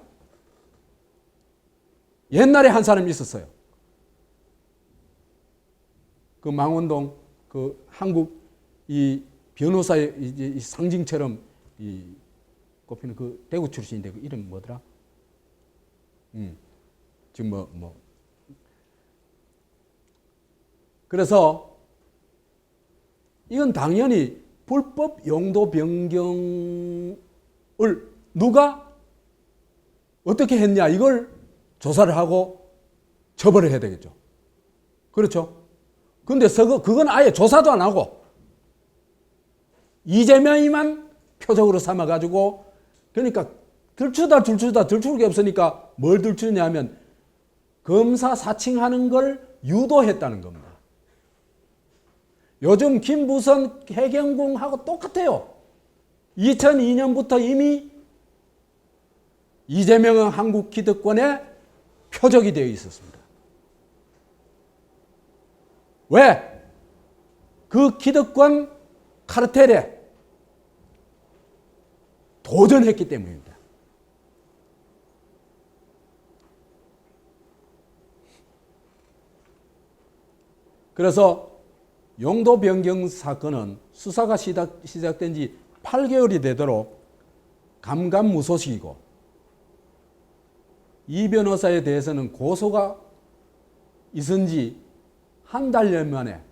옛날에 한 사람이 있었어요. 그 망원동 그 한국 이 변호사의 이 상징처럼 이 꼽히는 그 대구 출신인데 그 이름 뭐더라? 지금 그래서 이건 당연히 불법 용도 변경을 누가 어떻게 했냐 이걸 조사를 하고 처벌을 해야 되겠죠. 그렇죠? 근데 그건 아예 조사도 안 하고 이재명이만 표적으로 삼아가지고 그러니까 들추를 게 없으니까 뭘 들추냐면 검사 사칭하는 걸 유도했다는 겁니다. 요즘 김부선 해경궁하고 똑같아요. 2002년부터 이미 이재명은 한국 기득권의 표적이 되어 있었습니다. 왜? 그 기득권 카르텔에 도전했기 때문입니다. 그래서 용도 변경 사건은 수사가 시작된 지 8개월이 되도록 감감무소식이고 이 변호사에 대해서는 고소가 있은 지 한 달여 만에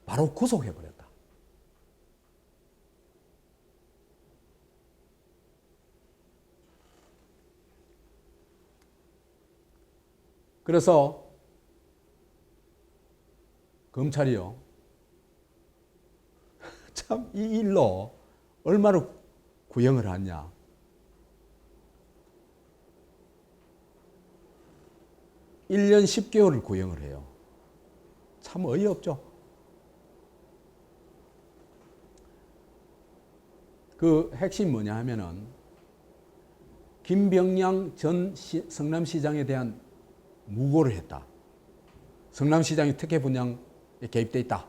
바로 구속해버렸다. 그래서 검찰이요, 참 이 일로 얼마나 구형을 하냐. 일 년 10개월을 구형을 해요. 참 어이없죠. 그 핵심 뭐냐 하면은 김병량 전 성남시장에 대한 무고를 했다. 성남시장이 특혜 분양에 개입돼 있다.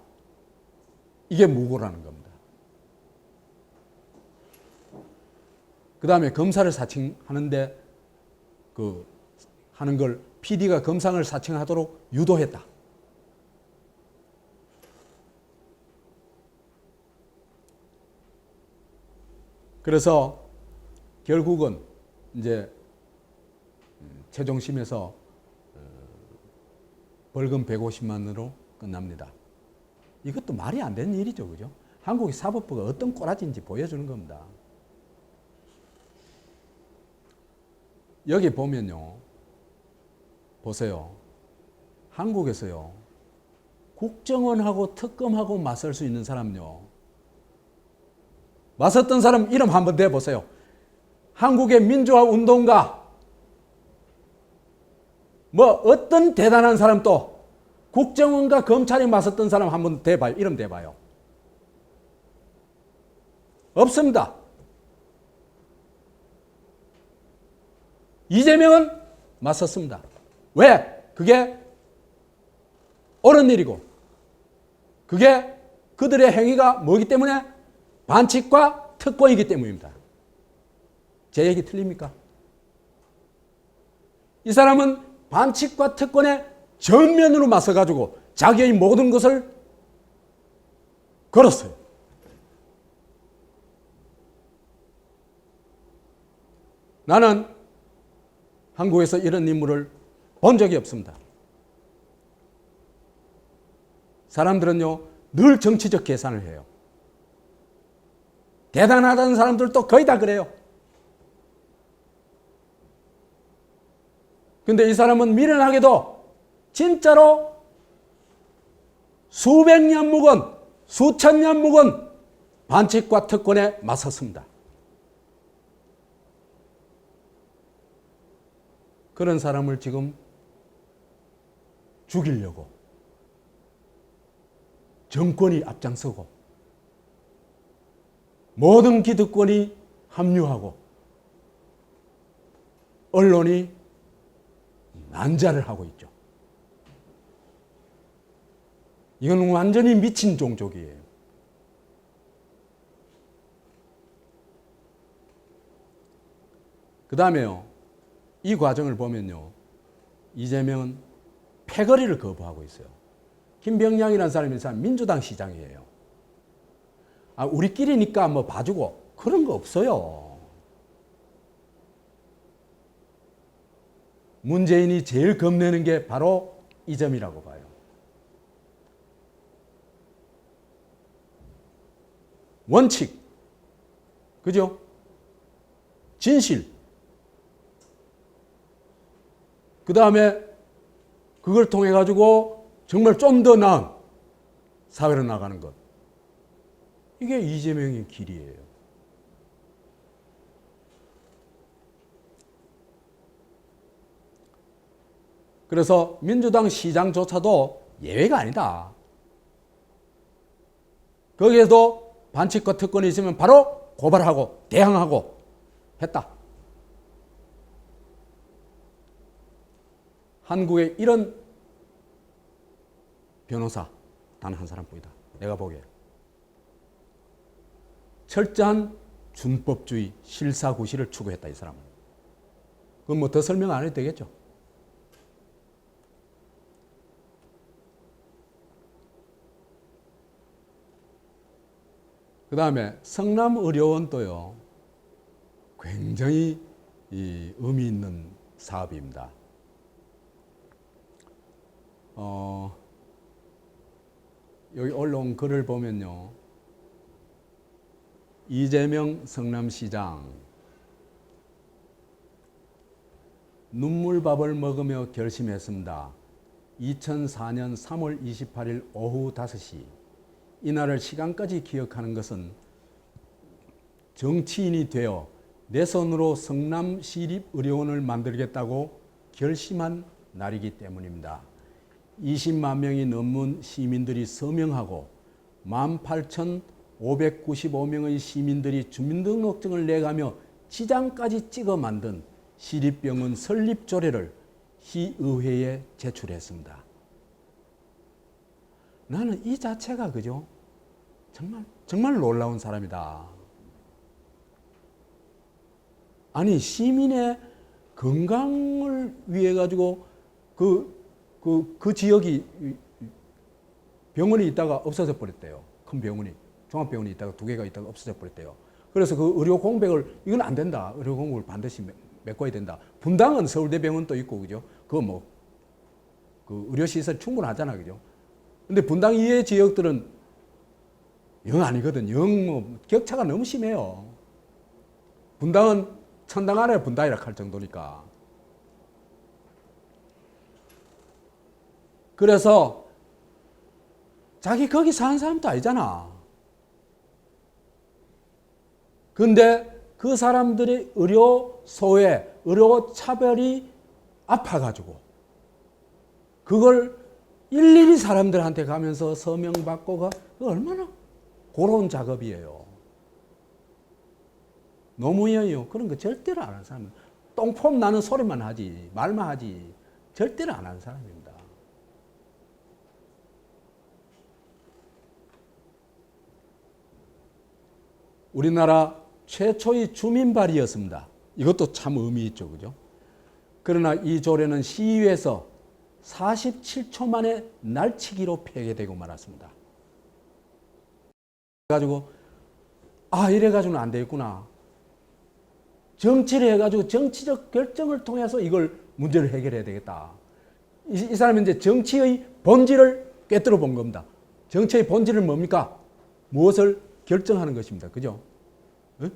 이게 무고라는 겁니다. 그 다음에 검사를 사칭하는데 하는 걸 PD가 검사를 사칭하도록 유도했다. 그래서 결국은 이제 최종심에서 벌금 150만으로 끝납니다. 이것도 말이 안 되는 일이죠, 그죠? 한국의 사법부가 어떤 꼬라지인지 보여주는 겁니다. 여기 보면요, 보세요. 한국에서요, 국정원하고 특검하고 맞설 수 있는 사람요, 맞섰던 사람 이름 한번 대보세요. 한국의 민주화 운동가, 어떤 대단한 사람 또 국정원과 검찰이 맞섰던 사람 한번 대봐요. 이름 대봐요. 없습니다. 이재명은 맞섰습니다. 왜? 그게 옳은 일이고 그게 그들의 행위가 뭐기 때문에 반칙과 특권이기 때문입니다. 제 얘기 틀립니까? 이 사람은 반칙과 특권에 전면으로 맞서가지고 자기의 모든 것을 걸었어요. 나는 한국에서 이런 인물을 본 적이 없습니다. 사람들은요, 늘 정치적 계산을 해요. 대단하다는 사람들도 거의 다 그래요. 근데 이 사람은 미련하게도 진짜로 수백 년 묵은, 수천 년 묵은 반칙과 특권에 맞섰습니다. 그런 사람을 지금 죽이려고 정권이 앞장서고 모든 기득권이 합류하고 언론이 난자를 하고 있죠. 이건 완전히 미친 종족이에요. 그 다음에요. 이 과정을 보면요. 이재명은 패거리를 거부하고 있어요. 김병량이라는 사람이 민주당 시장이에요. 아, 우리끼리니까 뭐 봐주고 그런 거 없어요. 문재인이 제일 겁내는 게 바로 이 점이라고 봐요. 원칙, 그죠? 진실, 그 다음에 그걸 통해 가지고 정말 좀 더 나은 사회로 나가는 것. 이게 이재명의 길이에요. 그래서 민주당 시장조차도 예외가 아니다. 거기에도 반칙과 특권이 있으면 바로 고발하고 대항하고 했다. 한국에 이런 변호사 단 한 사람뿐이다. 내가 보기에. 철저한 준법주의, 실사구시를 추구했다, 이 사람은. 그건 뭐 더 설명 안 해도 되겠죠. 그 다음에 성남의료원도요, 굉장히 의미 있는 사업입니다. 여기 올라온 글을 보면요, 이재명 성남시장 눈물밥을 먹으며 결심했습니다. 2004년 3월 28일 오후 5시 이날을 시간까지 기억하는 것은 정치인이 되어 내 손으로 성남시립의료원을 만들겠다고 결심한 날이기 때문입니다. 20만 명이 넘는 시민들이 서명하고 18,595명의 시민들이 주민등록증을 내가며 지장까지 찍어 만든 시립병원 설립 조례를 시의회에 제출했습니다. 나는 이 자체가 그죠? 정말 놀라운 사람이다. 아니, 시민의 건강을 위해 가지고 그 지역이 병원이 있다가 없어져 버렸대요. 큰 병원이, 종합병원이 있다가 2개가 있다가 없어져 버렸대요. 그래서 그 의료 공백을, 이건 안 된다. 의료 공백을 반드시 메꿔야 된다. 분당은 서울대병원도 있고, 그죠? 그거 뭐, 그 의료시설 충분하잖아, 그죠? 근데 분당 이외의 지역들은 영 아니거든. 영 뭐, 격차가 너무 심해요. 분당은 천당 아래 분당이라 할 정도니까. 그래서 자기 거기 사는 사람도 아니잖아. 근데 그 사람들의 의료 소외, 의료 차별이 아파가지고 그걸 일일이 사람들한테 가면서 서명받고 그 얼마나 고로운 작업이에요. 노무현이요. 그런 거 절대로 안 하는 사람은 똥폼 나는 소리만 하지, 말만 하지, 절대로 안 하는 사람입니다. 우리나라 최초의 주민발이었습니다. 이것도 참 의미 있죠, 그죠? 그러나 이 조례는 시의회에서 47초 만에 날치기로 폐기되고 말았습니다. 그래가지고 이래가지고는 안 되겠구나. 정치를 해가지고 정치적 결정을 통해서 이걸 문제를 해결해야 되겠다. 이 사람은 이제 정치의 본질을 꿰뚫어 본 겁니다. 정치의 본질은 뭡니까? 무엇을 결정하는 것입니다. 그죠? 응?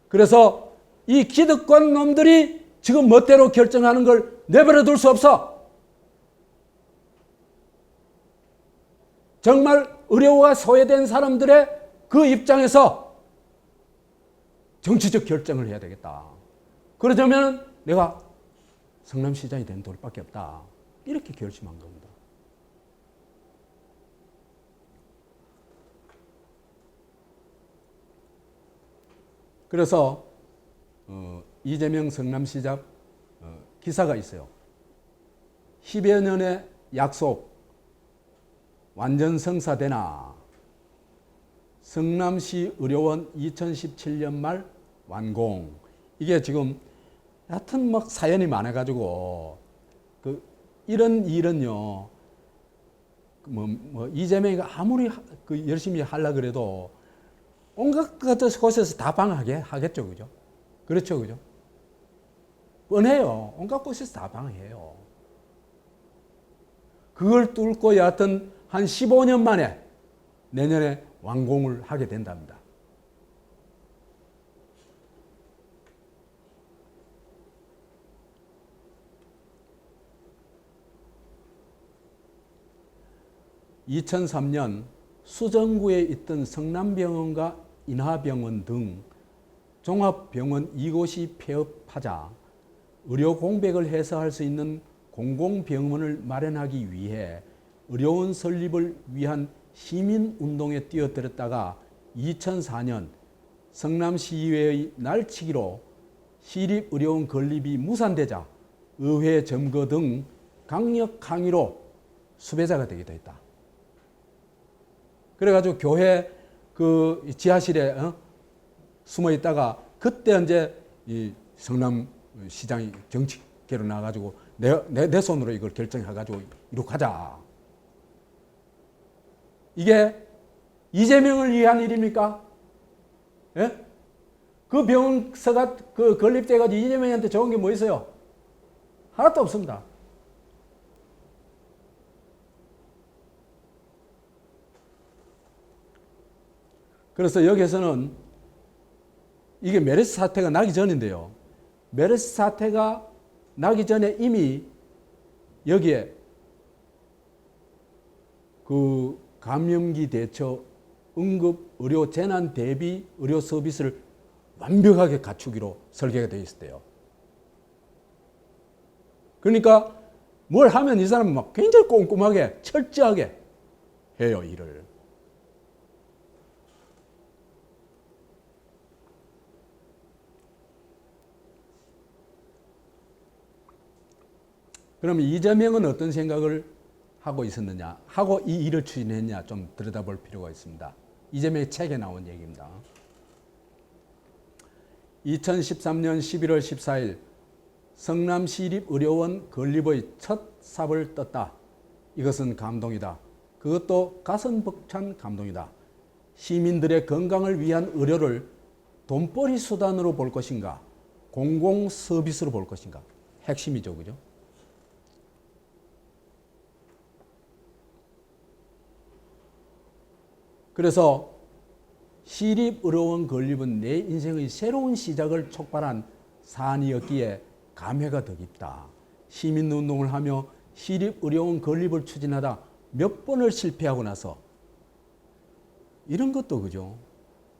그래서 이 기득권 놈들이 지금 멋대로 결정하는 걸 내버려 둘 수 없어. 정말 의료가 소외된 사람들의 그 입장에서 정치적 결정을 해야 되겠다. 그러자면 내가 성남시장이 되는 도리밖에 없다. 이렇게 결심한 겁니다. 그래서 이재명 성남시장 기사가 있어요. 10여 년의 약속 완전 성사되나. 성남시 의료원 2017년 말 완공. 이게 지금 하여튼 막 사연이 많아가지고 이런 일은요. 이재명이가 아무리 열심히 하려 그래도 온갖 곳에서 다 방해하겠죠, 그죠? 그렇죠, 그죠? 뻔해요. 온갖 곳에서 다 방해해요. 그걸 뚫고 여하튼 한 15년 만에 내년에 완공을 하게 된답니다. (2003년) 수정구에 있던 성남병원과 인하병원 등 종합병원 이곳이 폐업하자 의료 공백을 해소할 수 있는 공공병원을 마련하기 위해 의료원 설립을 위한 시민운동에 뛰어들었다가 2004년 성남시의회의 날치기로 시립의료원 건립이 무산되자 의회 점거 등 강력 항의로 수배자가 되기도 했다. 그래가지고 교회 그 지하실에 숨어 있다가 그때 이제 이 성남시장이 정치계로 나와가지고 내 손으로 이걸 결정해가지고 이렇게 하자. 이게 이재명을 위한 일입니까? 예? 그 병원서가 건립돼가지고 이재명한테 좋은 게 뭐 있어요? 하나도 없습니다. 그래서 여기에서는 이게 메르스 사태가 나기 전인데요. 메르스 사태가 나기 전에 이미 여기에 그 감염기 대처, 응급 의료 재난 대비 의료 서비스를 완벽하게 갖추기로 설계가 되어 있었대요. 그러니까 뭘 하면 이 사람은 막 굉장히 꼼꼼하게 철저하게 해요, 일을. 그러면 이재명은 어떤 생각을 하고 있었느냐, 하고 이 일을 추진했냐 좀 들여다볼 필요가 있습니다. 이재명의 책에 나온 얘기입니다. 2013년 11월 14일 성남시립의료원 건립의 첫 삽을 떴다. 이것은 감동이다. 그것도 가슴 벅찬 감동이다. 시민들의 건강을 위한 의료를 돈벌이 수단으로 볼 것인가, 공공 서비스로 볼 것인가. 핵심이죠, 그죠? 그래서 시립의료원 건립은 내 인생의 새로운 시작을 촉발한 사안이었기에 감회가 더 깊다. 시민운동을 하며 시립의료원 건립을 추진하다 몇 번을 실패하고 나서 이런 것도 그죠?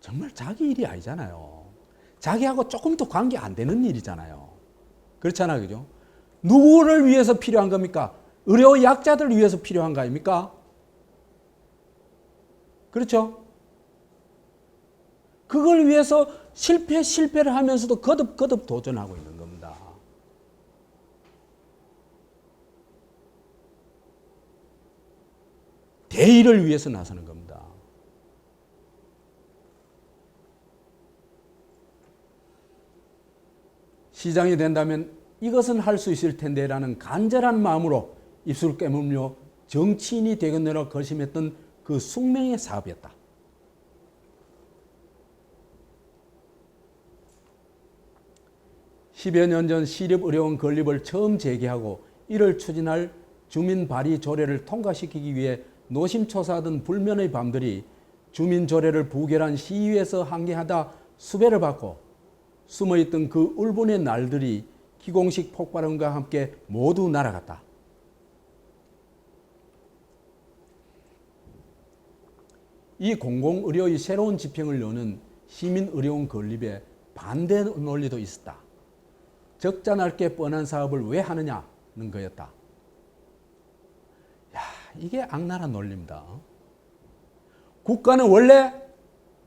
정말 자기 일이 아니잖아요. 자기하고 조금도 관계 안 되는 일이잖아요. 그렇잖아요, 그죠? 누구를 위해서 필요한 겁니까? 의료 약자들을 위해서 필요한 거 아닙니까? 그렇죠? 그걸 위해서 실패를 하면서도 거듭 도전하고 있는 겁니다. 대의를 위해서 나서는 겁니다. 시장이 된다면 이것은 할 수 있을 텐데라는 간절한 마음으로 입술을 깨물며 정치인이 되겠노라 결심했던 그 숙명의 사업이었다. (10여 년) 전 시립의료원 건립을 처음 제기하고 이를 추진할 주민 발의 조례를 통과시키기 위해 노심초사하던 불면의 밤들이 주민 조례를 부결한 시위에서 항의하다 수배를 받고 숨어있던 그 울분의 날들이 기공식 폭발음과 함께 모두 날아갔다. 이 공공의료의 새로운 지평을 여는 시민의료원 건립에 반대 논리도 있었다. 적자 날 게 뻔한 사업을 왜 하느냐는 거였다. 야, 이게 악랄한 논리입니다. 국가는 원래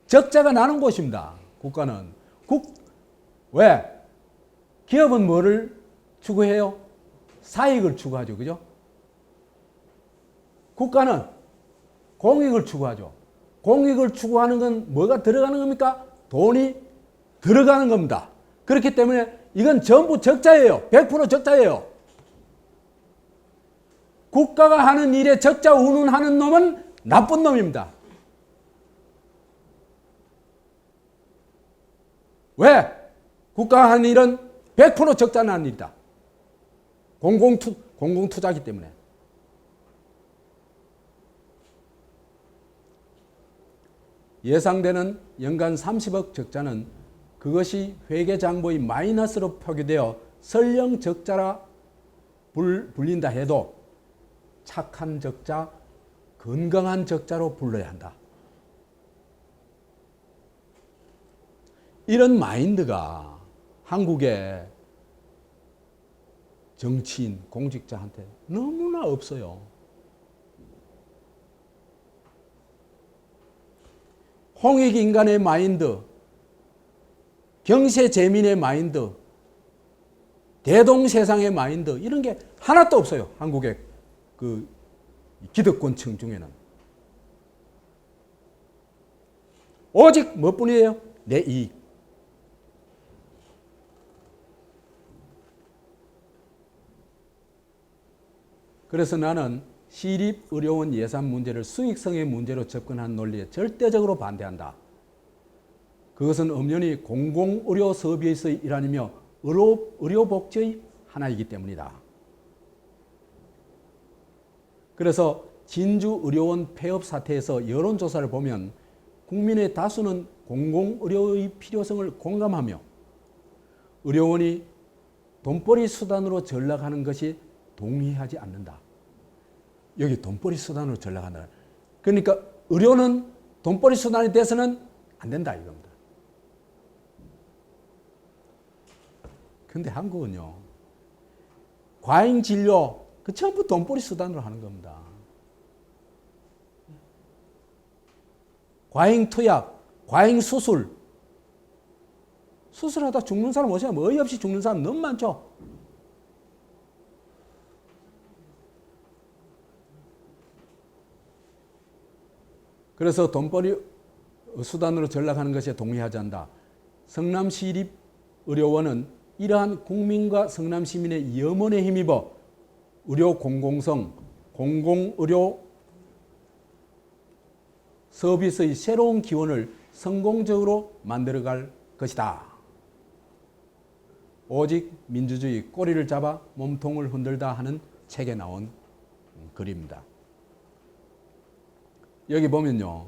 적자가 나는 곳입니다. 국가는. 왜? 기업은 뭐를 추구해요? 사익을 추구하죠. 그죠? 국가는 공익을 추구하죠. 공익을 추구하는 건 뭐가 들어가는 겁니까? 돈이 들어가는 겁니다. 그렇기 때문에 이건 전부 적자예요. 100% 적자예요. 국가가 하는 일에 적자 운운하는 놈은 나쁜 놈입니다. 왜? 국가가 하는 일은 100% 적자 나는 일이다. 공공투자기 때문에. 예상되는 연간 30억 적자는 그것이 회계장부의 마이너스로 표기되어 설령 적자라 불린다 해도 착한 적자, 건강한 적자로 불러야 한다. 이런 마인드가 한국의 정치인, 공직자한테 너무나 없어요. 홍익인간의 마인드, 경세재민의 마인드, 대동세상의 마인드 이런 게 하나도 없어요. 한국의 그 기득권층 중에는. 오직 뭐뿐이에요? 내 이익. 그래서 나는 시립의료원 예산 문제를 수익성의 문제로 접근한 논리에 절대적으로 반대한다. 그것은 엄연히 공공의료 서비스의 일환이며 의료복지의 하나이기 때문이다. 그래서 진주의료원 폐업 사태에서 여론조사를 보면 국민의 다수는 공공의료의 필요성을 공감하며 의료원이 돈벌이 수단으로 전락하는 것이 동의하지 않는다. 여기 돈벌이 수단으로 전락한다. 그러니까 의료는 돈벌이 수단이 돼서는 안 된다 이겁니다. 근데 한국은요, 과잉 진료, 그 전부 돈벌이 수단으로 하는 겁니다. 과잉 투약, 과잉 수술. 수술하다 죽는 사람 어디서 어이없이 죽는 사람 너무 많죠. 그래서 돈벌이 수단으로 전락하는 것에 동의하지 않는다. 성남시립의료원은 이러한 국민과 성남시민의 염원에 힘입어 의료 공공성, 공공의료 서비스의 새로운 기원을 성공적으로 만들어갈 것이다. 오직 민주주의 꼬리를 잡아 몸통을 흔들다 하는 책에 나온 글입니다. 여기 보면요,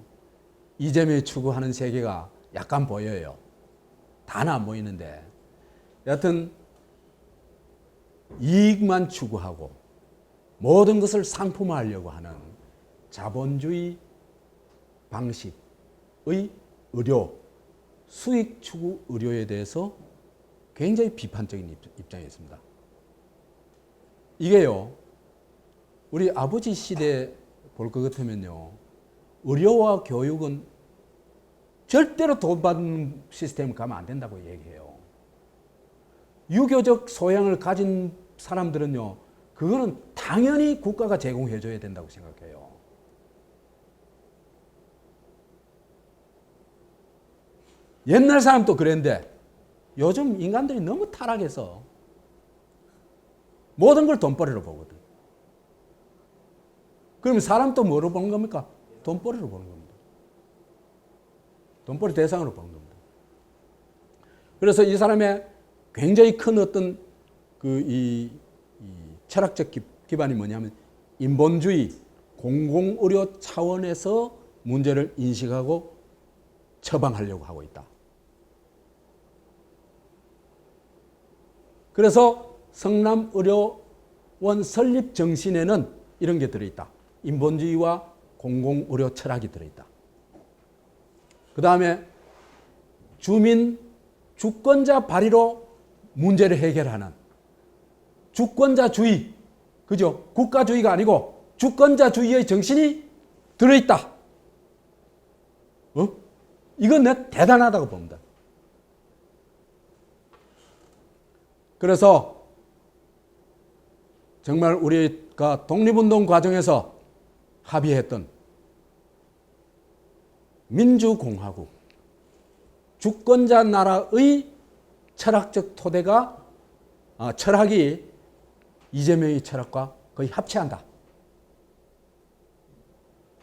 이재명이 추구하는 세계가 약간 보여요. 다는 안 보이는데 여하튼 이익만 추구하고 모든 것을 상품화하려고 하는 자본주의 방식의 의료, 수익 추구 의료에 대해서 굉장히 비판적인 입장이 있습니다. 이게요, 우리 아버지 시대 볼 것 같으면요, 의료와 교육은 절대로 돈 받는 시스템 가면 안 된다고 얘기해요. 유교적 소양을 가진 사람들은요, 그거는 당연히 국가가 제공해 줘야 된다고 생각해요. 옛날 사람도 그랬는데 요즘 인간들이 너무 타락해서 모든 걸 돈벌이로 보거든. 그러면 사람 또 뭐로 보는 겁니까? 돈벌이로 보는 겁니다. 돈벌이 대상으로 보는 겁니다. 그래서 이 사람의 굉장히 큰 어떤 이 철학적 기반이 뭐냐면 인본주의, 공공의료 차원에서 문제를 인식하고 처방하려고 하고 있다. 그래서 성남의료원 설립 정신에는 이런 게 들어있다. 인본주의와 공공의료 철학이 들어있다. 그 다음에 주민 주권자 발의로 문제를 해결하는 주권자주의, 그죠? 국가주의가 아니고 주권자주의의 정신이 들어있다. 이건 내가 대단하다고 봅니다. 그래서 정말 우리가 독립운동 과정에서 합의했던 민주공화국, 주권자 나라의 철학적 토대가 철학이 이재명의 철학과 거의 합치한다.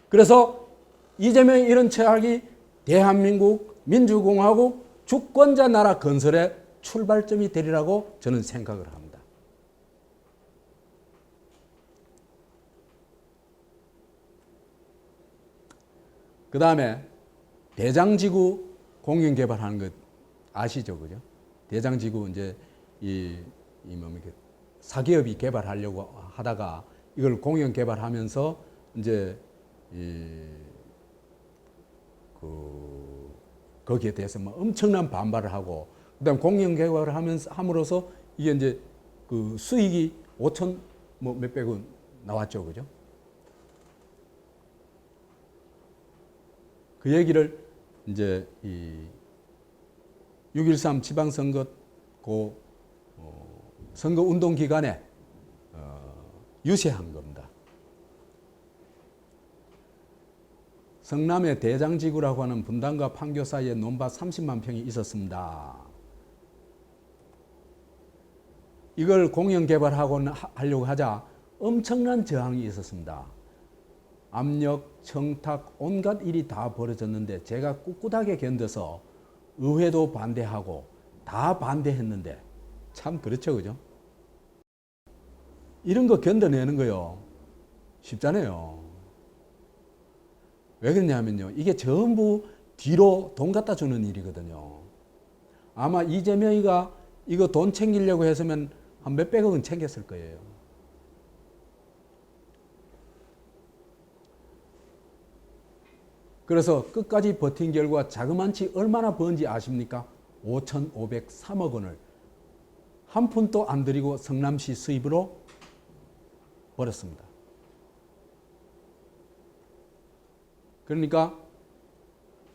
그래서 이재명의 이런 철학이 대한민국 민주공화국 주권자 나라 건설의 출발점이 되리라고 저는 생각을 합니다. 그 다음에 대장지구 공영 개발하는 것 아시죠, 그죠? 대장지구 이제 뭡니까? 사기업이 개발하려고 하다가 이걸 공영 개발하면서 이제 거기에 대해서 뭐 엄청난 반발을 하고, 그다음 공영 개발을 함으로써 이게 이제 그 수익이 5천 뭐 몇백원 나왔죠, 그죠? 그 얘기를 이제 이 6.13 지방선거 선거 운동 기간에 유세한 겁니다. 성남의 대장지구라고 하는 분당과 판교 사이에 논밭 30만 평이 있었습니다. 이걸 공영 개발하려고 하자 엄청난 저항이 있었습니다. 압력, 청탁, 온갖 일이 다 벌어졌는데 제가 꿋꿋하게 견뎌서 의회도 반대하고 다 반대했는데 참 그렇죠, 그죠? 이런 거 견뎌내는 거요 쉽잖아요. 왜 그러냐면요, 이게 전부 뒤로 돈 갖다 주는 일이거든요. 아마 이재명이가 이거 돈 챙기려고 했으면 한 몇백억은 챙겼을 거예요. 그래서 끝까지 버틴 결과 자그만치 얼마나 번지 아십니까? 5,503억 원을 한 푼도 안 들이고 성남시 수입으로 벌었습니다. 그러니까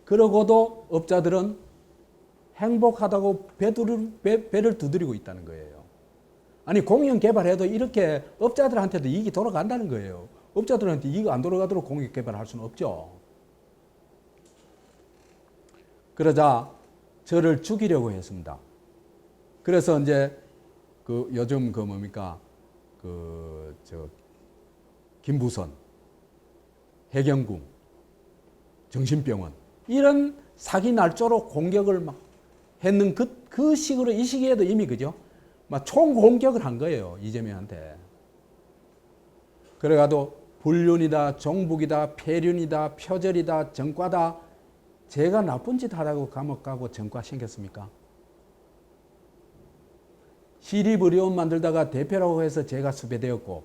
그러고도 업자들은 행복하다고 배를 두드리고 있다는 거예요. 아니 공영 개발해도 이렇게 업자들한테도 이익이 돌아간다는 거예요. 업자들한테 이익 안 돌아가도록 공영 개발할 수는 없죠. 그러자 저를 죽이려고 했습니다. 그래서 이제 요즘 뭡니까 김부선, 해경궁, 정신병원 이런 사기 날조로 공격을 막 했는 그 식으로 이 시기에도 이미 그죠? 막 총공격을 한 거예요, 이재명한테. 그래가도 불륜이다, 종북이다, 폐륜이다, 표절이다, 정과다. 제가 나쁜 짓 하다고 감옥 가고 정과 생겼습니까? 시립의료원 만들다가 대표라고 해서 제가 수배되었고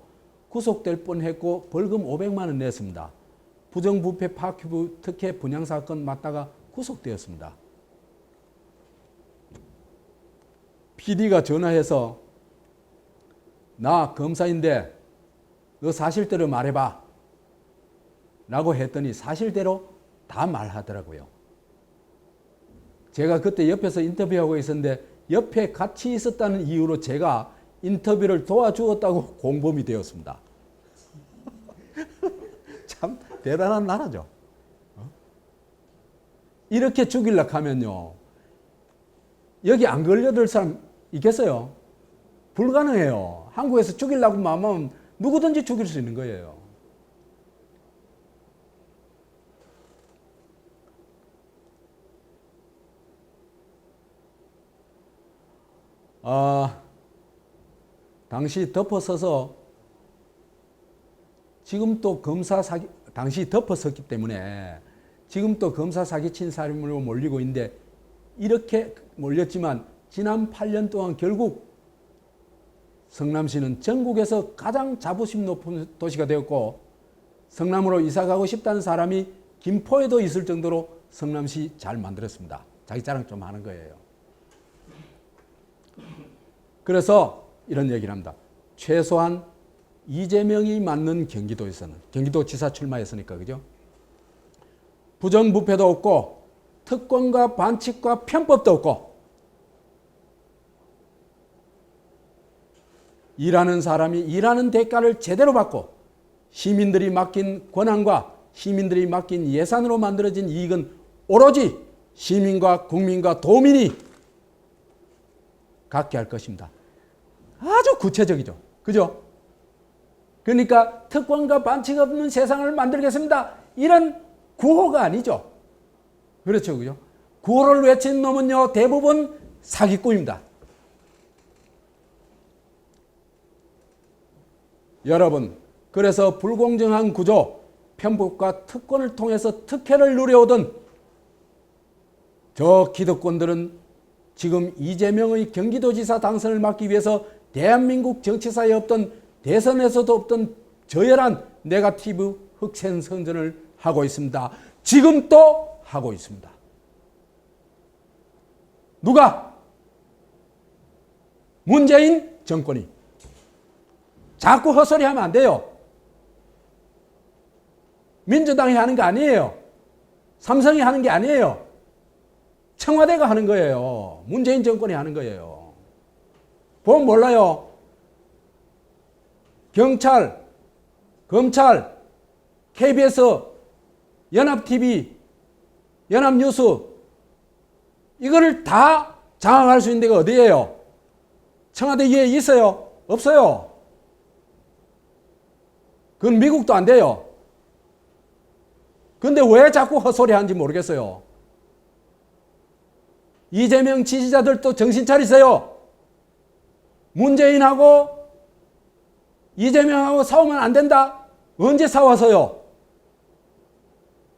구속될 뻔했고 벌금 500만 원 냈습니다. 부정부패 파큐브 특혜 분양사건 맞다가 구속되었습니다. PD가 전화해서 나 검사인데 너 사실대로 말해봐 라고 했더니 사실대로 다 말하더라고요. 제가 그때 옆에서 인터뷰하고 있었는데 옆에 같이 있었다는 이유로 제가 인터뷰를 도와주었다고 공범이 되었습니다. 참 대단한 나라죠. 이렇게 죽이려고 하면요. 여기 안 걸려들 사람 있겠어요? 불가능해요. 한국에서 죽이려고 마음하면 누구든지 죽일 수 있는 거예요. 당시 덮어서서 지금 또 검사 사기, 당시 덮어섰기 때문에 지금 또 검사 사기친 사람으로 몰리고 있는데 이렇게 몰렸지만 지난 8년 동안 결국 성남시는 전국에서 가장 자부심 높은 도시가 되었고 성남으로 이사 가고 싶다는 사람이 김포에도 있을 정도로 성남시 잘 만들었습니다. 자기 자랑 좀 하는 거예요. 그래서 이런 얘기를 합니다. 최소한 이재명이 맞는 경기도에서는, 경기도지사 출마했으니까, 그죠? 부정부패도 없고 특권과 반칙과 편법도 없고 일하는 사람이 일하는 대가를 제대로 받고 시민들이 맡긴 권한과 시민들이 맡긴 예산으로 만들어진 이익은 오로지 시민과 국민과 도민이 갖게 할 것입니다. 아주 구체적이죠. 그죠? 그러니까 특권과 반칙 없는 세상을 만들겠습니다. 이런 구호가 아니죠. 그렇죠. 그죠? 구호를 외친 놈은요, 대부분 사기꾼입니다. 여러분, 그래서 불공정한 구조, 편법과 특권을 통해서 특혜를 누려오던 저 기득권들은 지금 이재명의 경기도지사 당선을 막기 위해서 대한민국 정치사에 없던 대선에서도 없던 저열한 네거티브 흑색 선전을 하고 있습니다. 지금 또 하고 있습니다. 누가? 문재인 정권이. 자꾸 헛소리하면 안 돼요. 민주당이 하는 거 아니에요. 삼성이 하는 게 아니에요. 청와대가 하는 거예요. 문재인 정권이 하는 거예요. 보면 몰라요. 경찰, 검찰, KBS, 연합TV, 연합뉴스 이거를 다 장악할 수 있는 데가 어디예요? 청와대 위에 있어요? 없어요. 그건 미국도 안 돼요. 근데 왜 자꾸 헛소리 하는지 모르겠어요. 이재명 지지자들도 정신 차리세요. 문재인하고 이재명하고 싸우면 안 된다. 언제 싸워서요?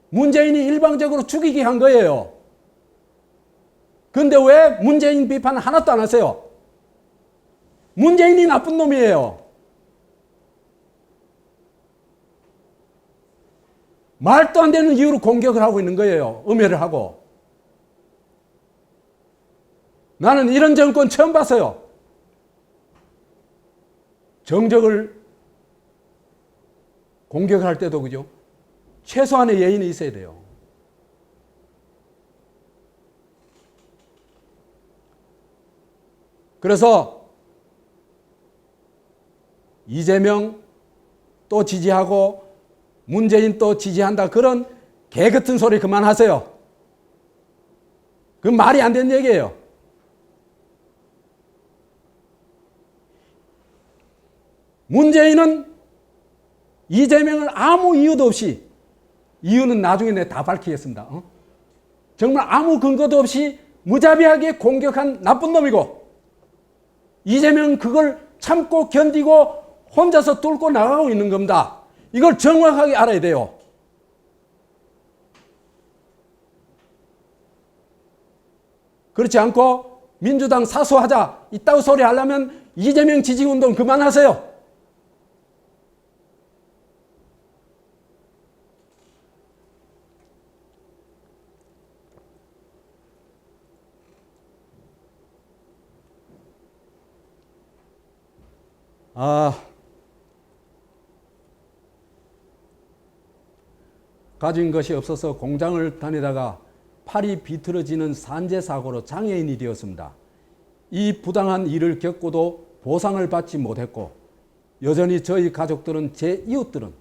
문재인이 일방적으로 죽이게 한 거예요. 근데 왜 문재인 비판 하나도 안 하세요? 문재인이 나쁜 놈이에요. 말도 안 되는 이유로 공격을 하고 있는 거예요. 음해를 하고. 나는 이런 정권 처음 봤어요. 정적을 공격을 할 때도 그죠? 최소한의 예의는 있어야 돼요. 그래서 이재명 또 지지하고 문재인 또 지지한다. 그런 개 같은 소리 그만하세요. 그건 말이 안 되는 얘기예요. 문재인은 이재명을 아무 이유도 없이, 이유는 나중에 내가 다 밝히겠습니다. 정말 아무 근거도 없이 무자비하게 공격한 나쁜 놈이고, 이재명은 그걸 참고 견디고 혼자서 뚫고 나가고 있는 겁니다. 이걸 정확하게 알아야 돼요. 그렇지 않고 민주당 사수하자 이따구 소리 하려면 이재명 지지운동 그만하세요. 가진 것이 없어서 공장을 다니다가 팔이 비틀어지는 산재 사고로 장애인이 되었습니다. 이 부당한 일을 겪고도 보상을 받지 못했고 여전히 저희 가족들은 제 이웃들은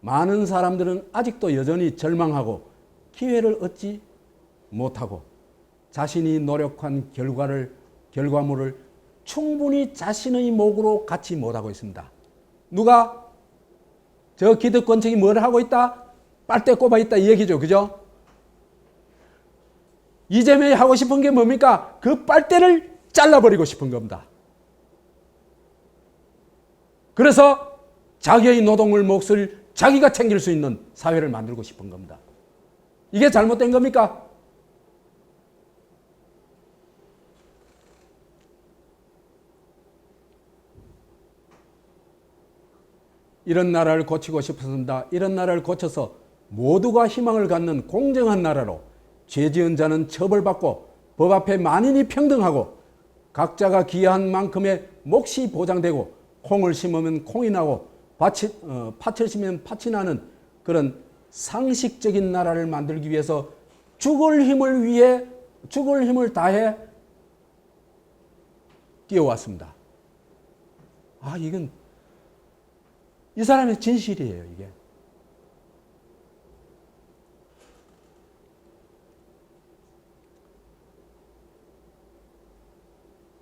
많은 사람들은 아직도 여전히 절망하고 기회를 얻지 못하고 자신이 노력한 결과물을 충분히 자신의 목으로 갖지 못하고 있습니다. 누가 저 기득권층이 뭘 하고 있다? 빨대 꼽아 있다 이 얘기죠. 그죠? 이재명이 하고 싶은 게 뭡니까? 그 빨대를 잘라버리고 싶은 겁니다. 그래서 자기의 노동을 몫을 자기가 챙길 수 있는 사회를 만들고 싶은 겁니다. 이게 잘못된 겁니까? 이런 나라를 고치고 싶습니다. 이런 나라를 고쳐서 모두가 희망을 갖는 공정한 나라로 죄 지은 자는 처벌받고 법 앞에 만인이 평등하고 각자가 기여한 만큼의 몫이 보장되고 콩을 심으면 콩이 나고 팥을 심으면 팥이 나는 그런 상식적인 나라를 만들기 위해서 죽을 힘을 다해 뛰어왔습니다. 이건 이 사람의 진실이에요, 이게.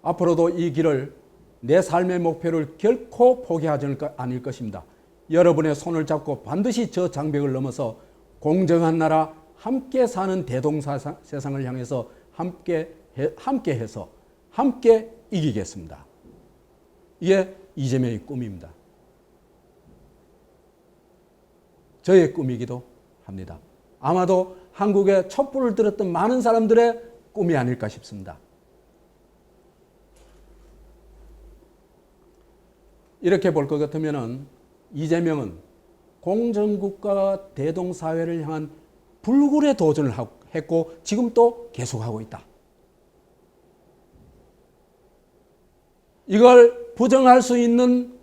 앞으로도 이 길을 내 삶의 목표를 결코 포기하지 않을 것입니다. 여러분의 손을 잡고 반드시 저 장벽을 넘어서 공정한 나라, 함께 사는 대동세상을 향해서 함께해서 함께 이기겠습니다. 이게 이재명의 꿈입니다. 저의 꿈이기도 합니다. 아마도 한국에 촛불을 들었던 많은 사람들의 꿈이 아닐까 싶습니다. 이렇게 볼 것 같으면 이재명은 공정국가 대동사회를 향한 불굴의 도전을 했고 지금 또 계속하고 있다. 이걸 부정할 수 있는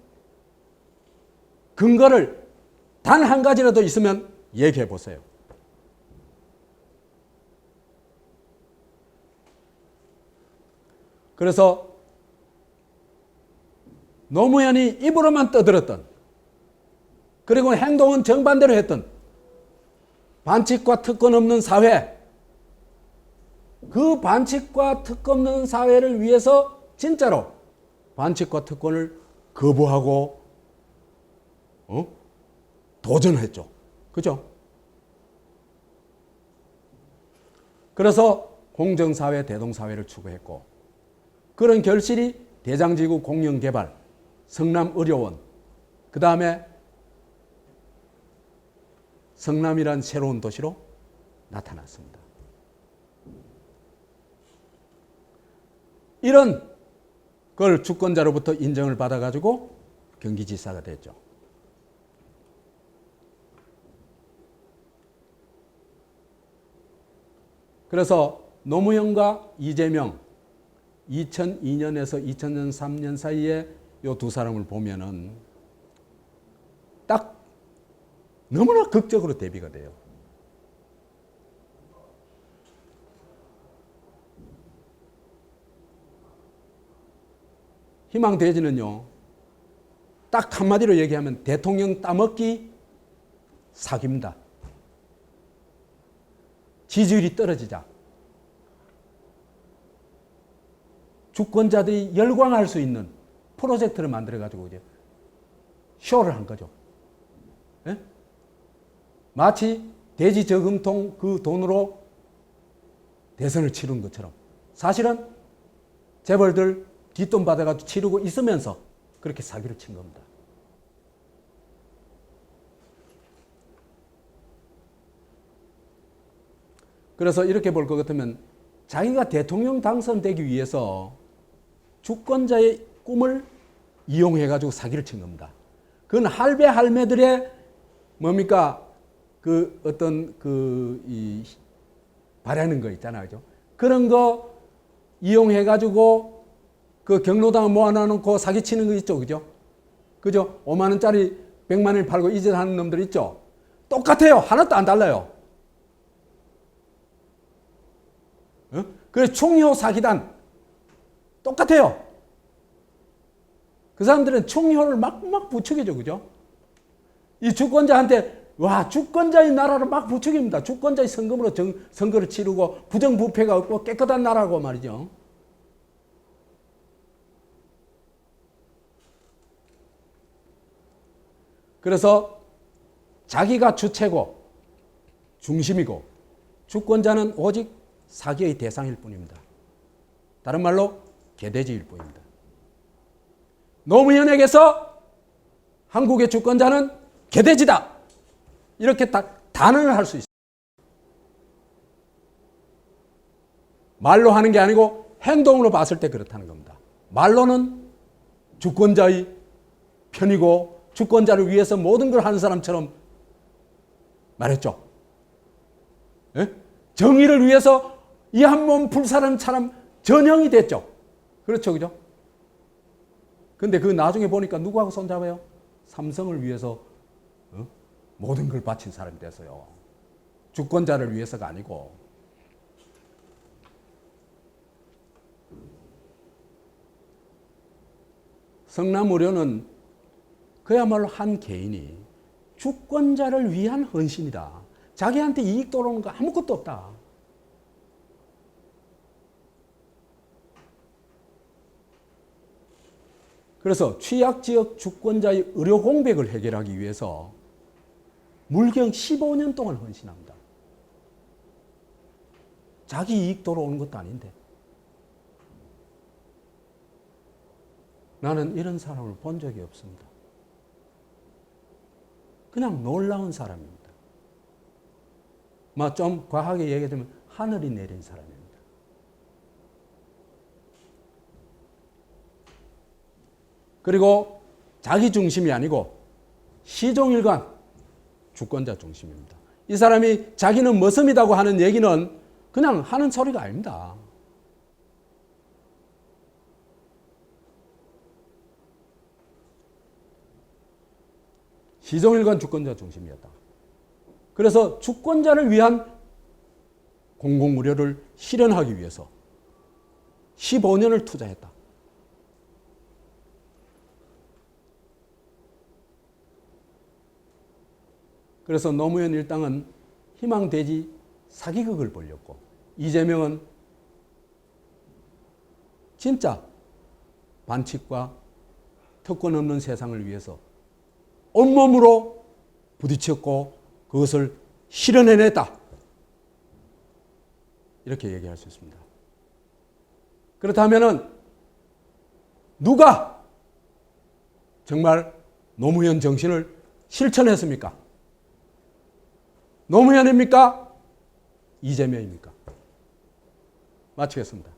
근거를 단 한 가지라도 있으면 얘기해 보세요. 그래서 노무현이 입으로만 떠들었던 그리고 행동은 정반대로 했던 반칙과 특권 없는 사회, 그 반칙과 특권 없는 사회를 위해서 진짜로 반칙과 특권을 거부하고 도전했죠. 그죠? 그래서 공정사회, 대동사회를 추구했고 그런 결실이 대장지구 공영개발, 성남의료원, 그 다음에 성남이란 새로운 도시로 나타났습니다. 이런 걸 주권자로부터 인정을 받아가지고 경기지사가 됐죠. 그래서 노무현과 이재명 2002년에서 2003년 사이에 이 두 사람을 보면은 딱 너무나 극적으로 대비가 돼요. 희망대지는요, 딱 한마디로 얘기하면 대통령 따먹기 사기입니다. 지지율이 떨어지자 주권자들이 열광할 수 있는 프로젝트를 만들어가지고 이제 쇼를 한 거죠. 예? 마치 대지 저금통 그 돈으로 대선을 치른 것처럼 사실은 재벌들 뒷돈 받아가지고 치르고 있으면서 그렇게 사기를 친 겁니다. 그래서 이렇게 볼 것 같으면 자기가 대통령 당선되기 위해서 주권자의 꿈을 이용해가지고 사기를 친 겁니다. 그건 할배 할매들의 뭡니까? 그 어떤 바라는 거 있잖아요. 그죠? 그런 거 이용해가지고 그 경로당 모아놓고 사기치는 거 있죠. 그죠? 그죠? 5만 원짜리 100만 원을 팔고 이짓하는 놈들 있죠. 똑같아요. 하나도 안 달라요. 그래서 총효 사기단 똑같아요. 그 사람들은 총효를 막 부추기죠. 그죠? 이 주권자한테 와, 주권자의 나라를 막 부추깁니다. 주권자의 성금으로 선거를 치르고 부정부패가 없고 깨끗한 나라고 말이죠. 그래서 자기가 주체고 중심이고 주권자는 오직 사기의 대상일 뿐입니다. 다른 말로 개돼지일 뿐입니다. 노무현에게서 한국의 주권자는 개돼지다. 이렇게 딱 단언을 할 수 있습니다. 말로 하는 게 아니고 행동으로 봤을 때 그렇다는 겁니다. 말로는 주권자의 편이고 주권자를 위해서 모든 걸 하는 사람처럼 말했죠. 예? 정의를 위해서 이 한 몸 불사르는 사람 전형이 됐죠. 그렇죠, 그죠? 근데 그 나중에 보니까 누구하고 손잡아요? 삼성을 위해서 모든 걸 바친 사람이 됐어요. 주권자를 위해서가 아니고. 성남의료는 그야말로 한 개인이 주권자를 위한 헌신이다. 자기한테 이익 돌아오는 거 아무것도 없다. 그래서 취약지역 주권자의 의료 공백을 해결하기 위해서 물경 15년 동안 헌신합니다. 자기 이익 돌아오는 것도 아닌데. 나는 이런 사람을 본 적이 없습니다. 그냥 놀라운 사람입니다. 좀 과하게 얘기하자면 하늘이 내린 사람입니다. 그리고 자기 중심이 아니고 시종일관 주권자 중심입니다. 이 사람이 자기는 머슴이라고 하는 얘기는 그냥 하는 소리가 아닙니다. 시종일관 주권자 중심이었다. 그래서 주권자를 위한 공공의료를 실현하기 위해서 15년을 투자했다. 그래서 노무현 일당은 희망돼지 사기극을 벌였고 이재명은 진짜 반칙과 특권 없는 세상을 위해서 온몸으로 부딪혔고 그것을 실현해냈다. 이렇게 얘기할 수 있습니다. 그렇다면 누가 정말 노무현 정신을 실천했습니까? 노무현입니까? 이재명입니까? 마치겠습니다.